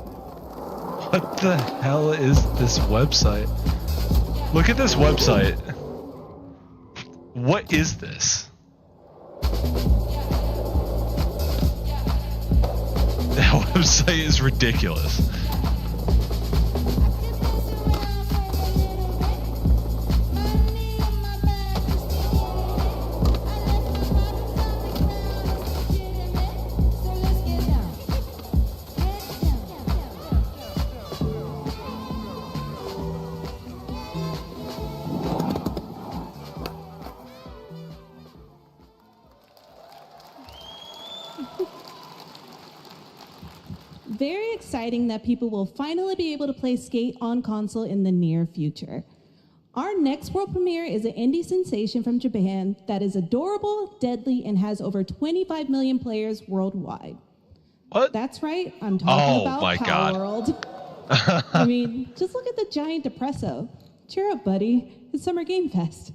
What the hell is this website? Look at this website. What is this? That website is ridiculous. very exciting that people will finally be able to play Skate on console in the near future. Our next world premiere is an indie sensation from Japan that is adorable, deadly, and has over 25 million players worldwide. What? That's right, I'm talking about my Power God. World. I mean, just look at the giant depresso. Cheer up, buddy. It's Summer Game Fest.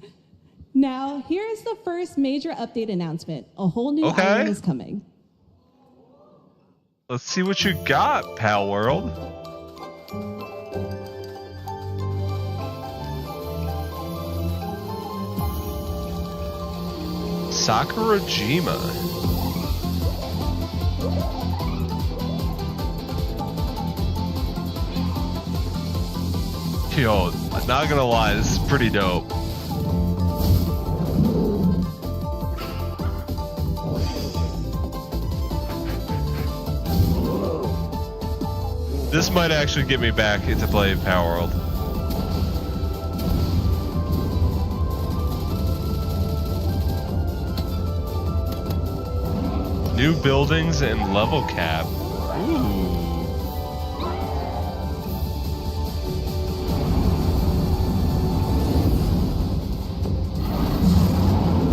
Now, here is the first major update announcement. A whole new island is coming. Let's see what you got, Pal World. Sakurajima. Yo, I'm not gonna lie, this is pretty dope. This might actually get me back into playing Power World. New buildings and level cap. Ooh.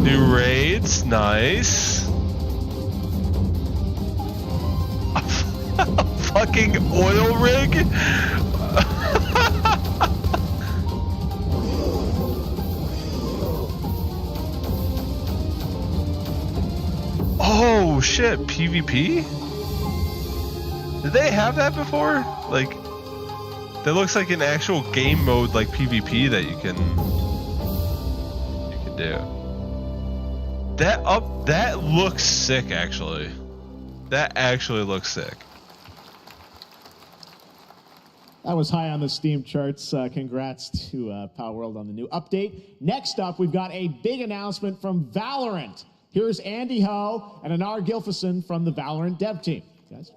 New raids, nice. A fucking oil rig? Oh shit, PvP? Did they have that before? Like, that looks like an actual game mode like PvP that you can do. That looks sick actually. That actually looks sick. That was high on the Steam charts. Congrats to Power World on the new update. Next up, we've got a big announcement from Valorant. Here's Andy Ho and Anar Gilfison from the Valorant dev team. Guys.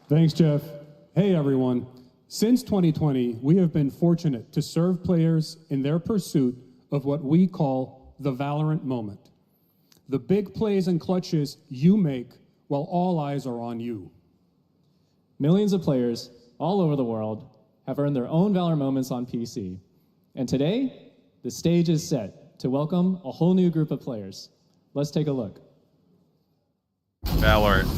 Thanks, Jeff. Hey, everyone. Since 2020, we have been fortunate to serve players in their pursuit of what we call the Valorant moment. The big plays and clutches you make while all eyes are on you. Millions of players all over the world have earned their own Valorant moments on PC. And today, the stage is set to welcome a whole new group of players. Let's take a look. Valorant.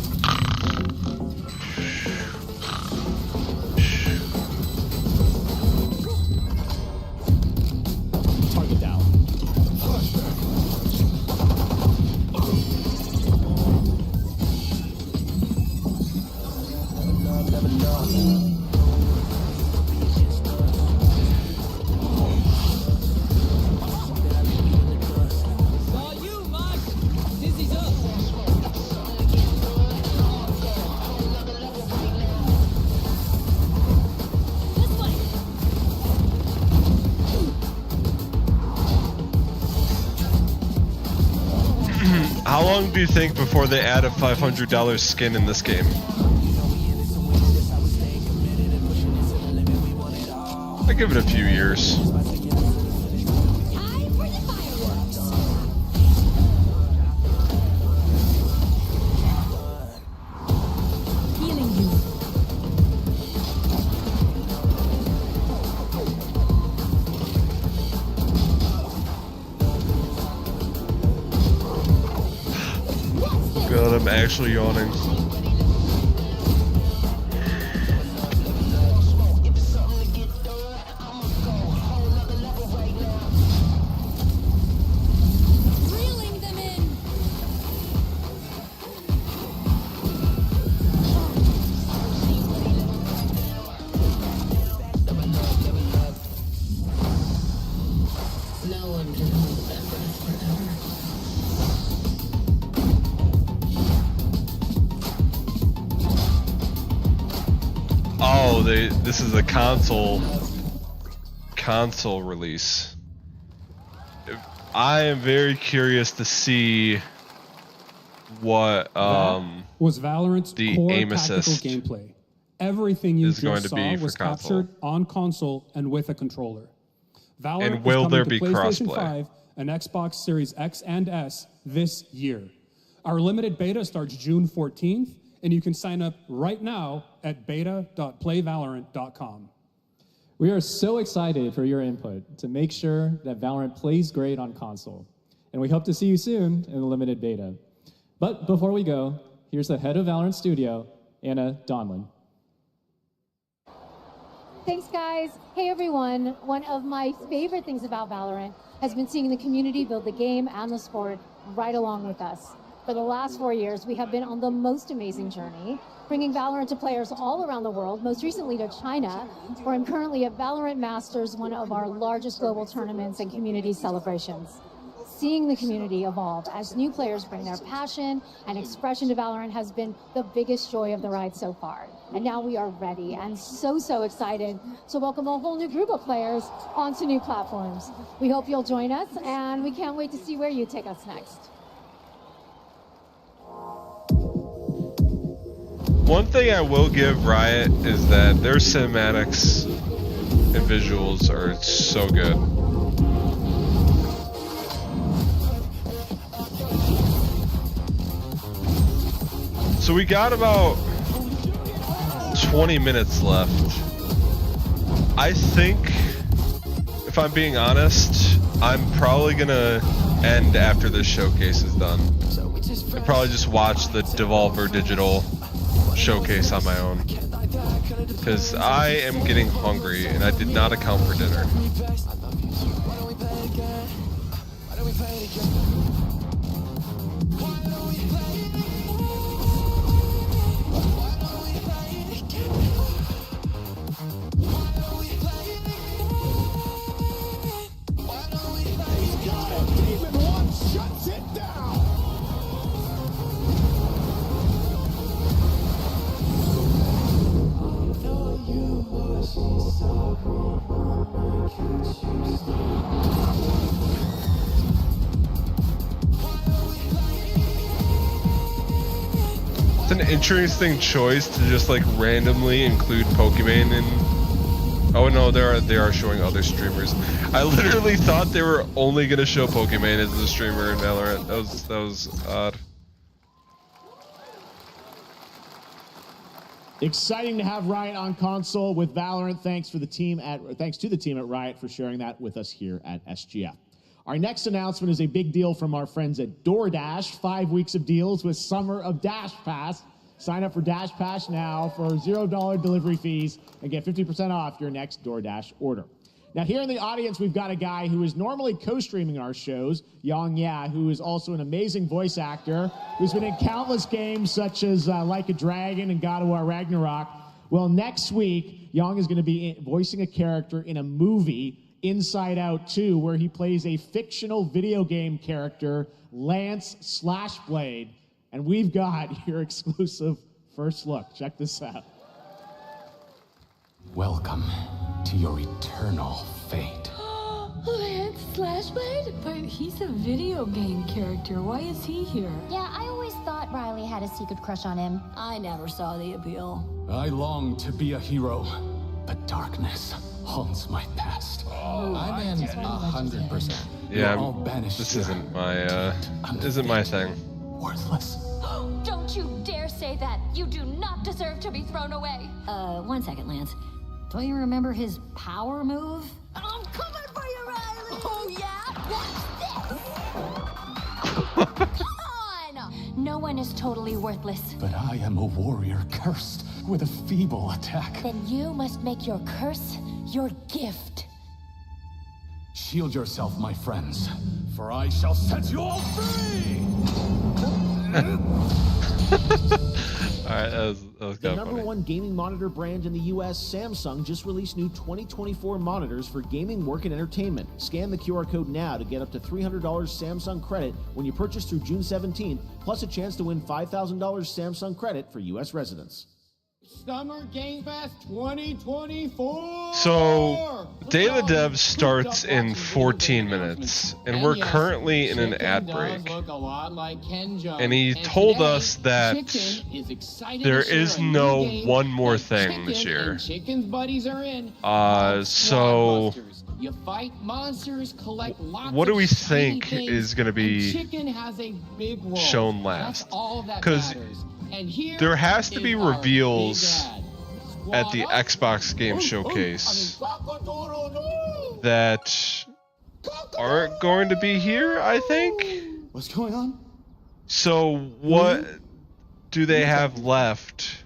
Target down. How long do you think before they add a $500 skin in this game? I give it a few years. God, I'm actually yawning. Oh, this is a console release. I am very curious to see what was Valorant's the core aim tactical assist gameplay. Everything you is going just to be saw for was console. captured on console and with a controller. Valorant And will is coming there to be PlayStation crossplay? 5 and Xbox Series X and S this year. Our limited beta starts June 14th, and you can sign up right now at beta.playvalorant.com. We are so excited for your input to make sure that Valorant plays great on console. And we hope to see you soon in the limited beta. But before we go, here's the head of Valorant Studio, Anna Donlin. Thanks, guys. Hey, everyone. One of my favorite things about Valorant has been seeing the community build the game and the sport right along with us. For the last 4 years, we have been on the most amazing journey, bringing Valorant to players all around the world, most recently to China, where I'm currently at Valorant Masters, one of our largest global tournaments and community celebrations. Seeing the community evolve as new players bring their passion and expression to Valorant has been the biggest joy of the ride so far. And now we are ready and so excited to welcome a whole new group of players onto new platforms. We hope you'll join us, and we can't wait to see where you take us next. One thing I will give Riot is that their cinematics and visuals are so good. So we got about 20 minutes left. I think, if I'm being honest, I'm probably gonna end after this showcase is done. I'll probably just watch the Devolver Digital showcase on my own. Because I am getting hungry and I did not account for dinner. It's an interesting choice to just like randomly include Pokemon in. Oh no, they are showing other streamers. I literally thought they were only gonna show Pokemon as a streamer in Valorant. That was odd. Exciting to have Riot on console with Valorant. Thanks to the team at Riot for sharing that with us here at SGF. Our next announcement is a big deal from our friends at DoorDash. 5 weeks of deals with Summer of Dash Pass. Sign up for Dash Pass now for $0 delivery fees and get 50% off your next DoorDash order. Now, here in the audience, we've got a guy who is normally co-streaming our shows, Yang Ya, who is also an amazing voice actor, who's been in countless games such as Like a Dragon and God of War Ragnarok. Well, next week, Yang is going to be voicing a character in a movie, Inside Out 2, where he plays a fictional video game character, Lance Slashblade. And we've got your exclusive first look. Check this out. Welcome to your eternal fate. Lance Slashblade? But he's a video game character. Why is he here? Yeah, I always thought Riley had a secret crush on him. I never saw the appeal. I long to be a hero, but darkness haunts my past. I'm in 100%. Yeah, this isn't my thing. Worthless. Don't you dare say that. You do not deserve to be thrown away. 1 second, Lance. Don't you remember his power move? I'm coming for you, Riley! Oh, yeah? Watch this! Come on! No one is totally worthless. But I am a warrior cursed with a feeble attack. Then you must make your curse your gift. Shield yourself, my friends, for I shall set you all free! Alright, that was The kind of number funny. one gaming monitor brand in the US, Samsung, just released new 2024 monitors for gaming, work, and entertainment. Scan the QR code now to get up to $300 Samsung credit when you purchase through June 17th, plus a chance to win $5,000 Samsung credit for US residents. Summer Game Fest 2024! So, Day of the Dev starts in 14 minutes, and we're currently in an ad break. And he told us that there is no one more thing this year. Chicken's buddies are in. So You fight monsters, collect lots what do of we shiny think things, is going to be chicken has a big role. shown last? That's all that Because matters. And here there has to is be our reveals big ad. at the Xbox Game Showcase that aren't going to be here, I think. What's going on? So what do they have left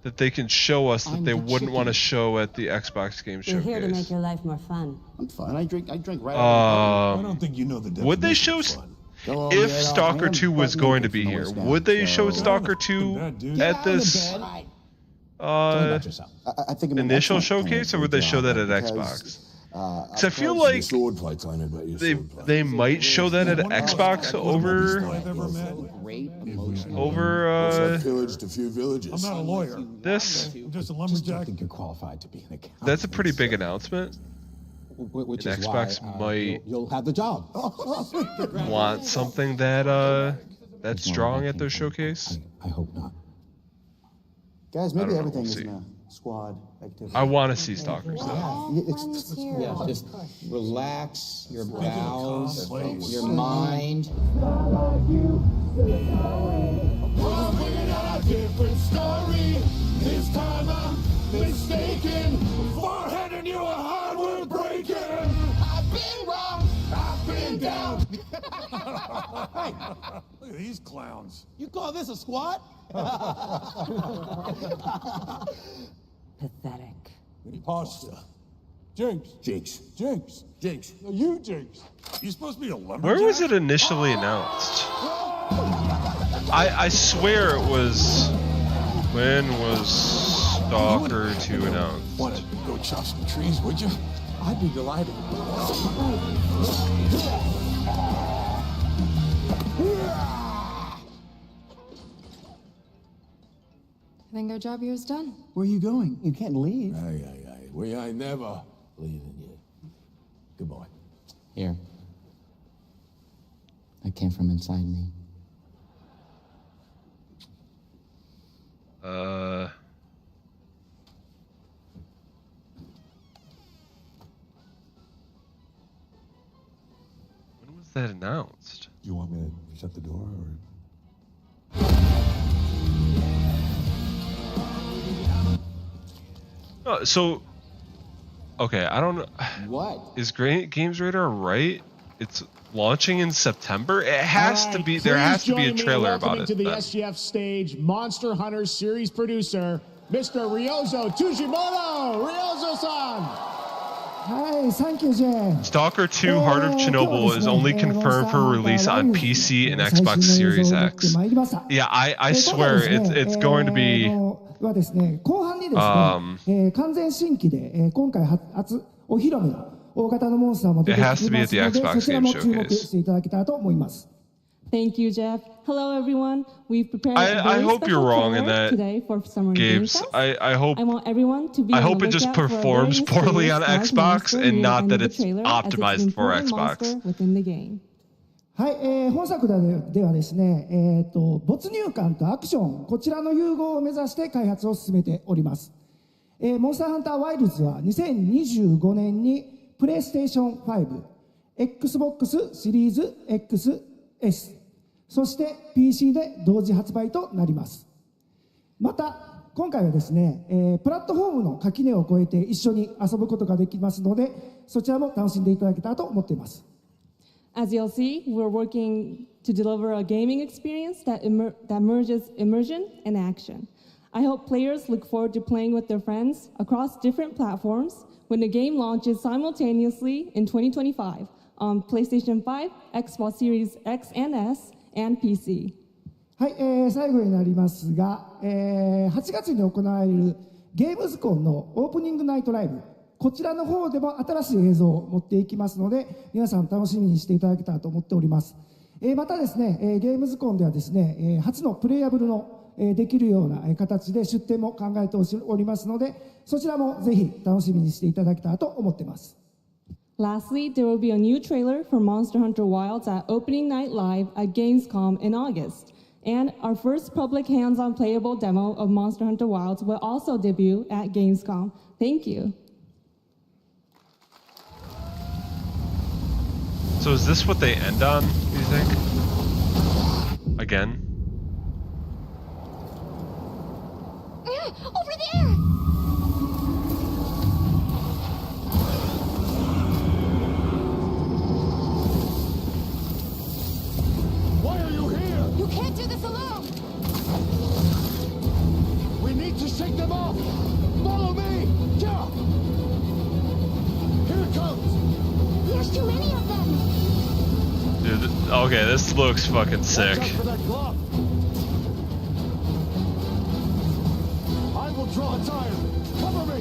that they can show us that they wouldn't want to show at the Xbox Game We're Showcase? here to make your life more fun. I'm fine. I drink right out of the I don't think you know the would they show if Stalker 2 was going to be here? Would they show Stalker 2 at this I think initial showcase, or would they show that at Xbox? Because I feel like they might show that at Xbox over pillaged a few villages. I'm not a lawyer. This. I'm just a lumberjack. I think you're qualified to be an accountant. That's a pretty big announcement. Which and is Xbox why, you'll have the job. want something that that's strong at their showcase. I hope not. Guys, I maybe don't know, everything we'll is see. in a squad activity. I want to see Stalkers though. Yeah, just relax your bowels, your mind. Different story. This time I'm mistaken. Forehead and you are hardwood breaking. I've been wrong. I've been down. Hey, look at these clowns. You call this a squad? Pathetic. Imposter. Jinx. Jinx. Jinx. Jinx. No, you Jinx. You supposed to be a lumberjack? Where was it initially announced? I swear it was. When was Stalker 2 announced? Want to go chop some trees, would you? I'd be delighted. I think our job here is done. Where are you going? You can't leave. Aye. We ain't never leaving you. Good boy. Here. That came from inside me. When was that announced? You want me to shut the door or? So, okay, I don't know. What? Is Games Radar right? It's launching in September. It has to be. There has to be a trailer about it. To the then. SGF stage, Monster Hunter series producer, Mr. Ryozo Tujimoto. Ryozo-san. Hi, thank you, Jay. Stalker 2 Heart of Chernobyl is only confirmed for release on PC and Xbox Series X. Yeah, I swear it's going to be. はですね、後半にですね、完全新規で、今回初お披露目の大型のモンスターも出てきますので、そちらも注目していただけたらと思います。Thank you, Jeff. Hello, everyone. We've prepared I hope you're wrong in that, today for Summer Game Fest. I hope. I want everyone to be I hope it just performs poorly on Xbox and not that it's optimized for Xbox. Within the game. はい、本作ではですね、没入感とアクション、こちらの融合を目指して開発を進めております。モンスターハンターワイルズは2025年にプレイステーション5、Xbox シリーズ XS、そして PC で同時発売となります。また、今回はですね、プラットフォームの垣根を越えて一緒に遊ぶことができますので、そちらも楽しんでいただけたらと思っています。As you'll see, we're working to deliver a gaming experience that merges immersion and action. I hope players look forward to playing with their friends across different platforms when the game launches simultaneously in 2025 on PlayStation 5, Xbox Series X and S, and PC. はい、最後になりますが、8月に行われるゲームズコンのオープニングナイトライブ、こちらの方でも新しい映像を持っていきますので、皆さん楽しみにしていただけたらと思っております。またですね、ゲームズコンではですね、初のプレイヤブルのできるような形で出展も考えておりますので、そちらもぜひ楽しみにしていただけたらと思っています。Lastly, there will be a new trailer for Monster Hunter Wilds at Opening Night Live at Gamescom in August. And our first public hands-on playable demo of Monster Hunter Wilds will also debut at Gamescom. Thank you. So is this what they end on, do you think? Again? Over there! Why are you here? You can't do this alone! We need to shake them off! Follow me! Yeah! Here it comes! There's too many of them! Dude, okay, this looks fucking sick. Watch out for that glove! I will draw its iron! Cover me!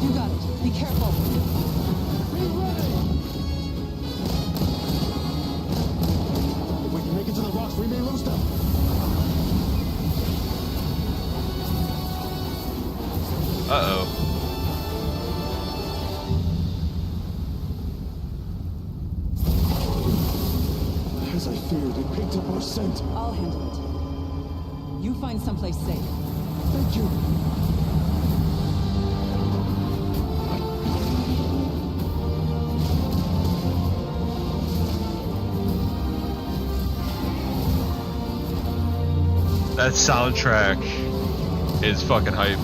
You got it. Be careful. Be ready! If we can make it to the rocks, we may lose them! Uh-oh. As I feared, it picked up our scent. I'll handle it. You find someplace safe. Thank you. That soundtrack is fucking hype.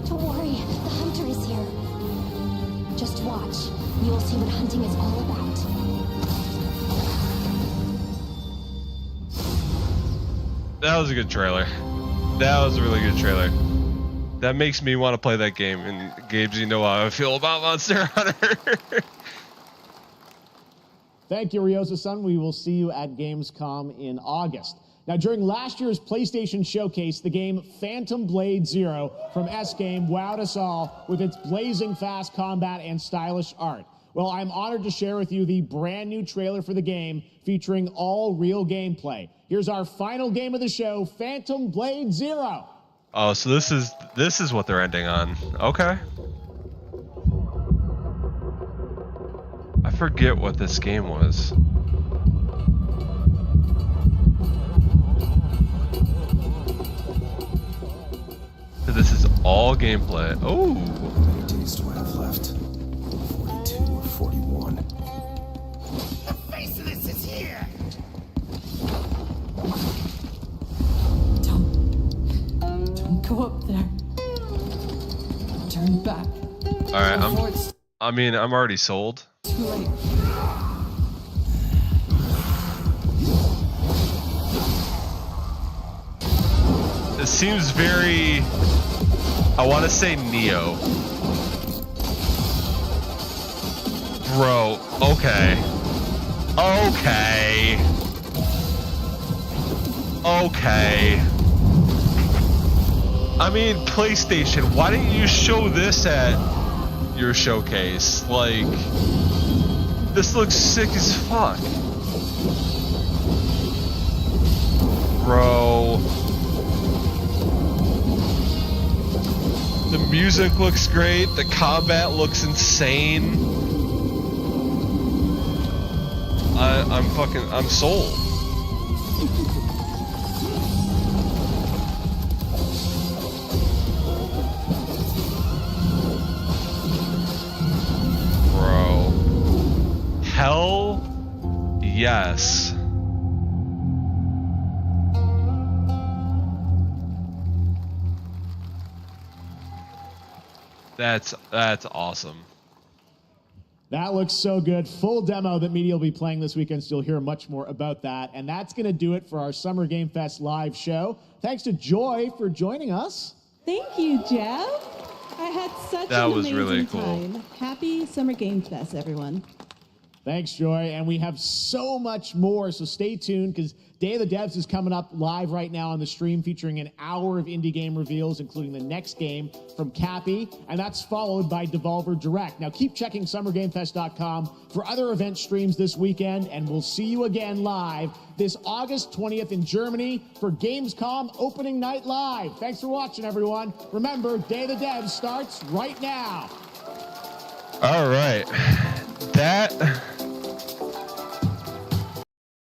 Don't worry, the hunter is here. Just watch. You'll see what hunting is all about. That was a good trailer. That was a really good trailer. That makes me want to play that game. And Gabe's, you know how I feel about Monster Hunter. Thank you, Ryosa-san. We will see you at Gamescom in August. Now, during last year's PlayStation Showcase, the game Phantom Blade Zero from S-Game wowed us all with its blazing fast combat and stylish art. Well, I'm honored to share with you the brand new trailer for the game featuring all real gameplay. Here's our final game of the show, Phantom Blade Zero. Oh, so this is what they're ending on. Okay. I forget what this game was. So this is all gameplay. Oh. How many days do I have left? 42 or 41. The face of this is here! Don't go up there. Turn back. All right, I'm already sold. Too late. It seems very, I want to say Neo. Bro, okay. Okay. Okay. I mean, PlayStation, why didn't you show this at your showcase? Like, this looks sick as fuck. Bro. The music looks great. The combat looks insane. I'm sold. Bro. Hell yes. That's awesome. That looks so good. Full demo that media will be playing this weekend, so you'll hear much more about that. And that's going to do it for our Summer Game Fest live show. Thanks to Joy for joining us. Thank you, Jeff. I had such That an was amazing really cool. time. Happy Summer Game Fest, everyone. Thanks, Joy. And we have so much more, so stay tuned because Day of the Devs is coming up live right now on the stream, featuring an hour of indie game reveals, including the next game from Cappy, and that's followed by Devolver Direct. Now, keep checking SummerGameFest.com for other event streams this weekend, and we'll see you again live this August 20th in Germany for Gamescom Opening Night Live. Thanks for watching, everyone. Remember, Day of the Devs starts right now. All right.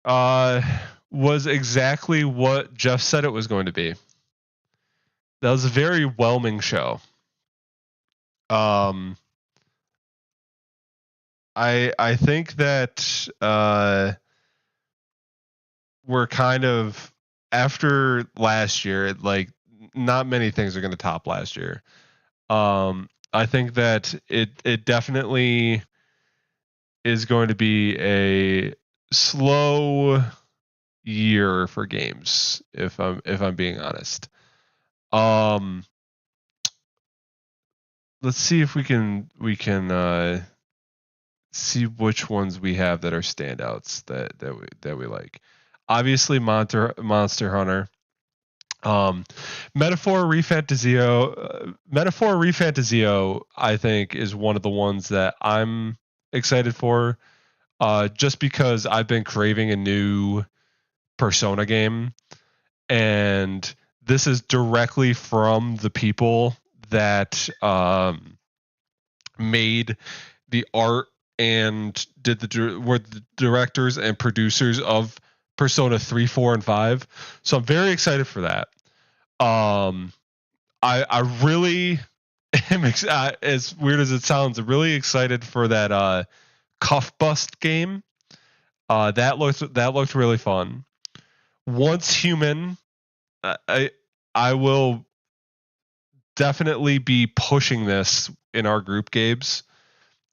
was exactly what Jeff said it was going to be. That was a very whelming show. I think that we're kind of, after last year, like, not many things are going to top last year. I think that it definitely is going to be a slow year for games, if I'm being honest. Let's see if we can see which ones we have that are standouts that we like. Obviously, Monster Hunter. Metaphor Refantazio, I think, is one of the ones that I'm excited for, just because I've been craving a new Persona game, and this is directly from the people that made the art and were the directors and producers of Persona 3, 4, and 5. So I'm very excited for that. I really am as weird as it sounds, really excited for that Cuff Bust game. That looked really fun. Once Human, I will definitely be pushing this in our group games.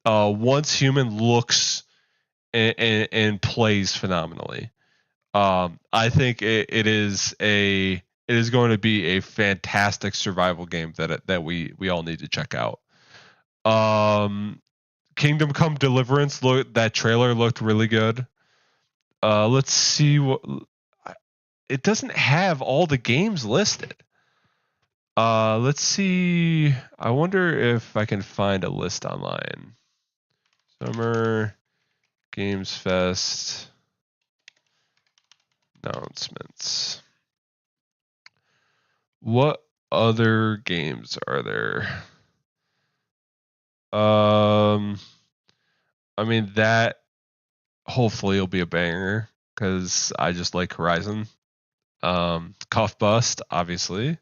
Once Human looks and plays phenomenally. I think it is going to be a fantastic survival game that we all need to check out. Kingdom Come Deliverance, that trailer looked really good. Let's see what it doesn't have all the games listed. Let's see. I wonder if I can find a list online. Summer Games Fest announcements. What other games are there? I mean, that hopefully will be a banger because I just like Horizon. Cuff Bust, obviously.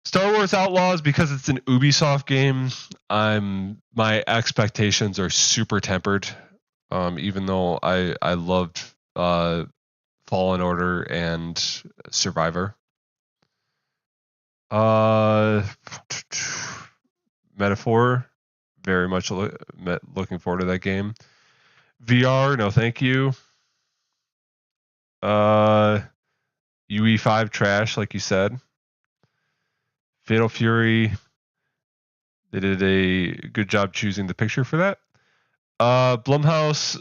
Star Wars Outlaws, because it's an Ubisoft game, my expectations are super tempered. Even though I loved Fallen Order and Survivor. Metaphor, very much looking forward to that game. VR, no thank you. UE5 trash, like you said. Fatal Fury, they did a good job choosing the picture for that. Blumhouse,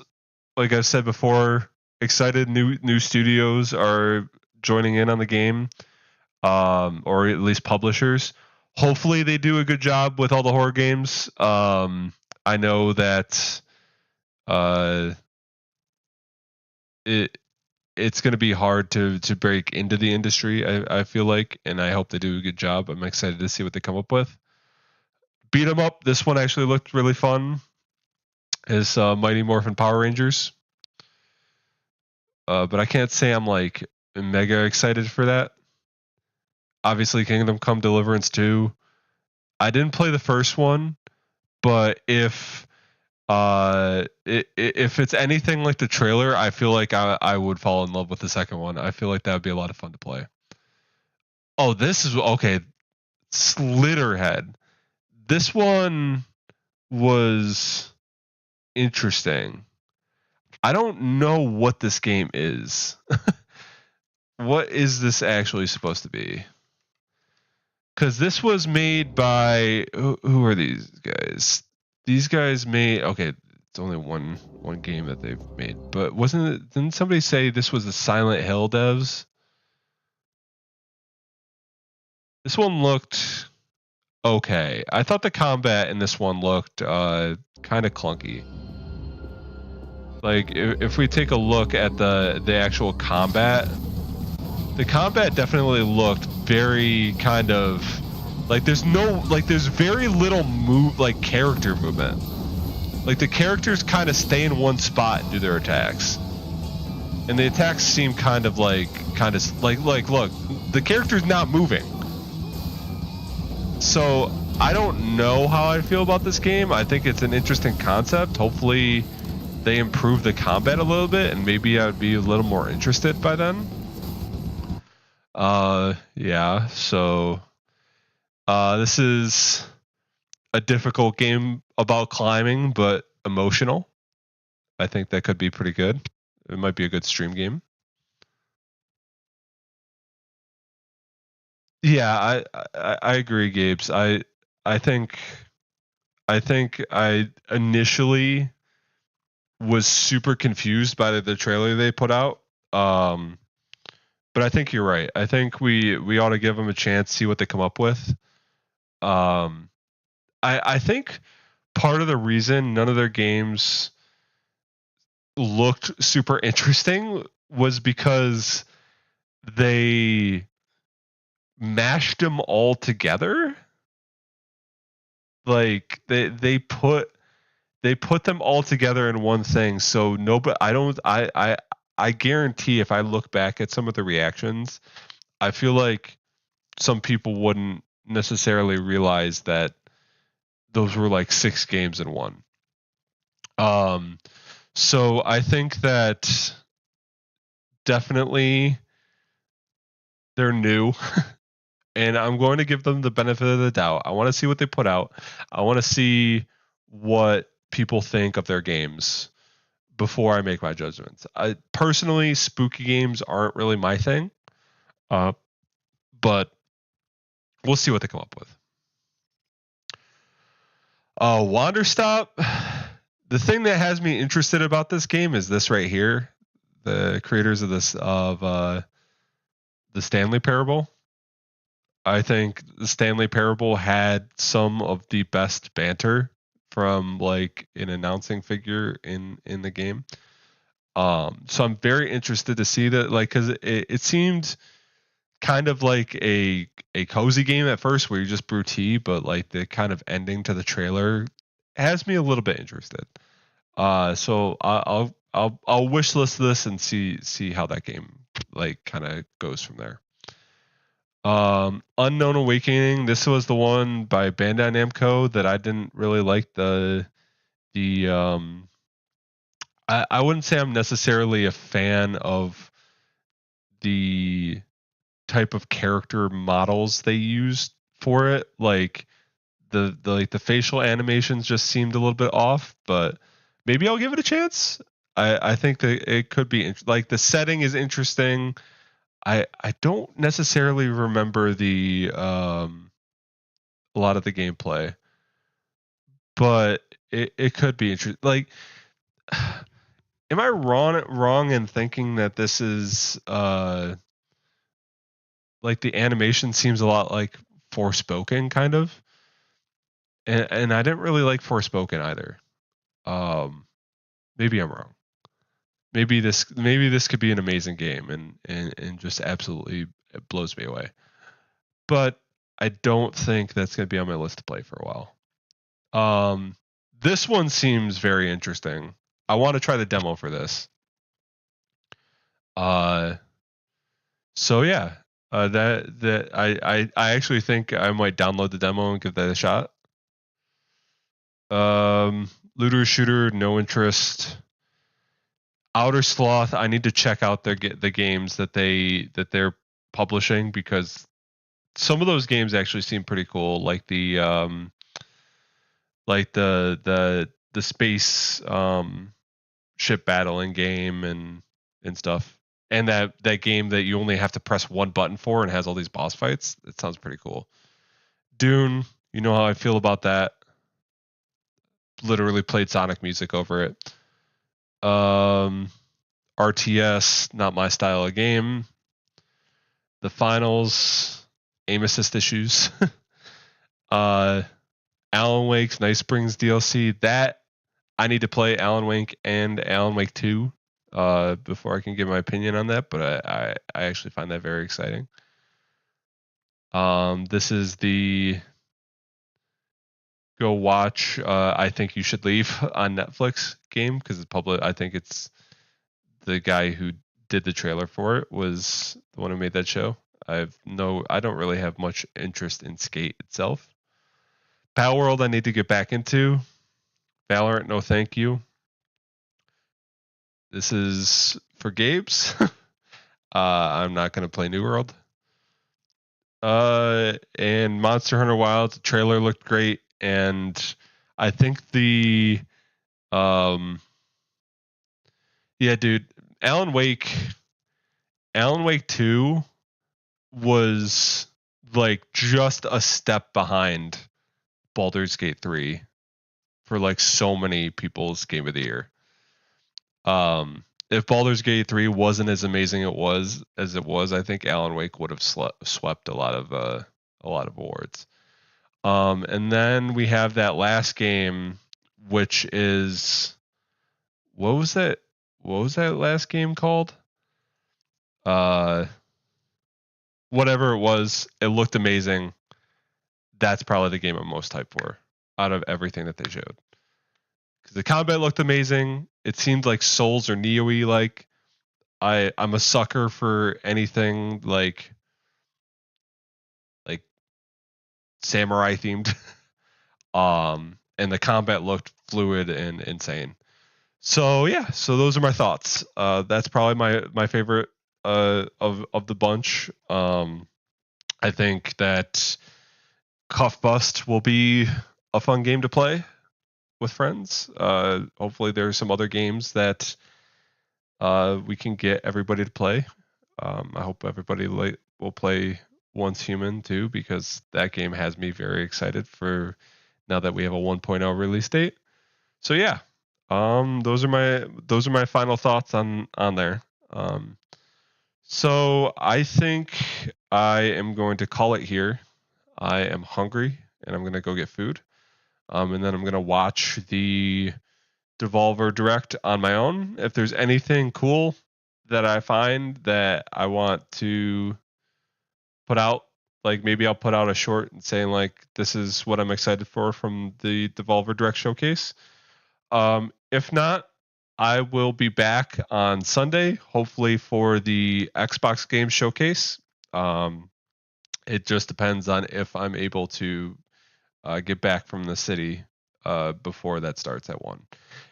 like I said before, excited new studios are joining in on the game, or at least publishers. Hopefully they do a good job with all the horror games. I know that it's going to be hard to break into the industry, I feel like, and I hope they do a good job. I'm excited to see what they come up with. Beat 'em up, this one actually looked really fun, is Mighty Morphin Power Rangers. But I can't say I'm like mega excited for that. Obviously, Kingdom Come Deliverance 2. I didn't play the first one, but if it's anything like the trailer, I feel like I would fall in love with the second one. I feel like that would be a lot of fun to play. Oh, this is okay. Slitterhead. This one was interesting. I don't know what this game is. What is this actually supposed to be? Because this was made by who are these guys? These guys made, okay, it's only one game that they've made, but didn't somebody say this was the Silent Hill devs? This one looked okay. I thought the combat in this one looked kind of clunky. Like if we take a look at the actual combat, the combat definitely looked very kind of like there's very little character movement. Like the characters kind of stay in one spot and do their attacks. and the attacks seem kind of like look, the character's not moving. So I don't know how I feel about this game. I think it's an interesting concept. Hopefully they improve the combat a little bit, and maybe I'd be a little more interested by then. Yeah, so this is a difficult game about climbing, but emotional. I think that could be pretty good. It might be a good stream game. Yeah, I agree, Gabes. I think I initially was super confused by the trailer they put out. But I think you're right. I think we ought to give them a chance, see what they come up with. I think part of the reason none of their games looked super interesting was because they mashed them all together. Like they put them all together in one thing. So nobody, I guarantee if I look back at some of the reactions, I feel like some people wouldn't necessarily realize that those were like 6 games in one. So I think that definitely they're new. And I'm going to give them the benefit of the doubt. I want to see what they put out. I want to see what people think of their games before I make my judgments. Personally, spooky games aren't really my thing. But we'll see what they come up with. Wanderstop. The thing that has me interested about this game is this right here. The creators of the Stanley Parable. I think the Stanley Parable had some of the best banter from like an announcing figure in the game. So I'm very interested to see that, like, because it seemed kind of like a cozy game at first where you just brew tea, but like the kind of ending to the trailer has me a little bit interested. So I'll wish list this and see how that game like kind of goes from there. Unknown Awakening. This was the one by Bandai Namco that I didn't really like I wouldn't say I'm necessarily a fan of the type of character models they used for it. Like the facial animations just seemed a little bit off, but maybe I'll give it a chance. I think that it could be like the setting is interesting. I don't necessarily remember a lot of the gameplay, but it could be interesting. Like, am I wrong in thinking that this is like the animation seems a lot like Forspoken kind of, and I didn't really like Forspoken either. Maybe I'm wrong. Maybe this could be an amazing game and just absolutely it blows me away. But I don't think that's going to be on my list to play for a while. This one seems very interesting. I want to try the demo for this. So yeah, that I actually think I might download the demo and give that a shot. Looter shooter, no interest. Outer Sloth, I need to check out the games that they're publishing, because some of those games actually seem pretty cool, like the space ship battling game and stuff, and that game that you only have to press one button for and has all these boss fights. It sounds pretty cool. Dune, you know how I feel about that. Literally played Sonic music over it. RTS, not my style of game. The Finals, aim assist issues. Alan Wake's Night Springs DLC. That I need to play Alan Wake and Alan Wake 2 before I can give my opinion on that, but I actually find that very exciting. This is the go watch I Think You Should Leave on Netflix game, because it's public. I think it's the guy who did the trailer for it was the one who made that show. I don't really have much interest in Skate itself. Palworld I need to get back into. Valorant, no thank you. This is for Gabe's. I'm not going to play New World. And Monster Hunter Wilds, the trailer looked great, and I think yeah, dude, Alan Wake 2 was like just a step behind Baldur's Gate 3 for like so many people's game of the year. If Baldur's Gate 3 wasn't as amazing as it was, I think Alan Wake would have swept a lot of awards. And then we have that last game, which is what was that last game called? Whatever it was, it looked amazing. That's probably the game I'm most hyped for out of everything that they showed. Because the combat looked amazing. It seemed like Souls or Neo-y like. I'm a sucker for anything like samurai themed. And the combat looked fluid and insane. So yeah, so those are my thoughts. That's probably my favorite of the bunch. I think that Cuff Bust will be a fun game to play with friends. Hopefully there's some other games that we can get everybody to play. I hope everybody will play Once Human too, because that game has me very excited for now that we have a 1.0 release date. So yeah, those are my final thoughts on there. So I think I am going to call it here. I am hungry and I'm going to go get food. And then I'm going to watch the Devolver Direct on my own. If there's anything cool that I find that I want to put out, like maybe I'll put out a short and saying like, this is what I'm excited for from the Devolver Direct Showcase. If not, I will be back on Sunday, hopefully for the Xbox Game Showcase. It just depends on if I'm able to get back from the city before that starts at 1.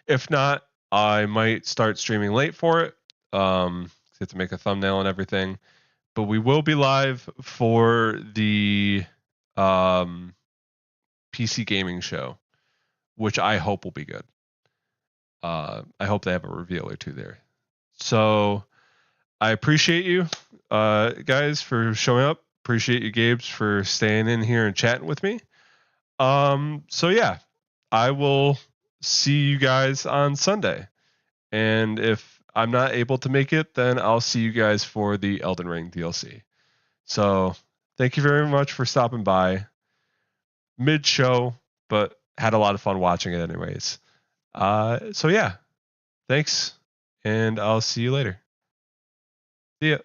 If not, I might start streaming late for it. Have to make a thumbnail and everything. But we will be live for the PC gaming show, which I hope will be good. I hope they have a reveal or two there. So I appreciate you guys for showing up. Appreciate you, Gabes, for staying in here and chatting with me. So yeah, I will see you guys on Sunday. And if I'm not able to make it, then I'll see you guys for the Elden Ring DLC. So thank you very much for stopping by. Mid-show, but had a lot of fun watching it anyways. So yeah, thanks, and I'll see you later. See ya.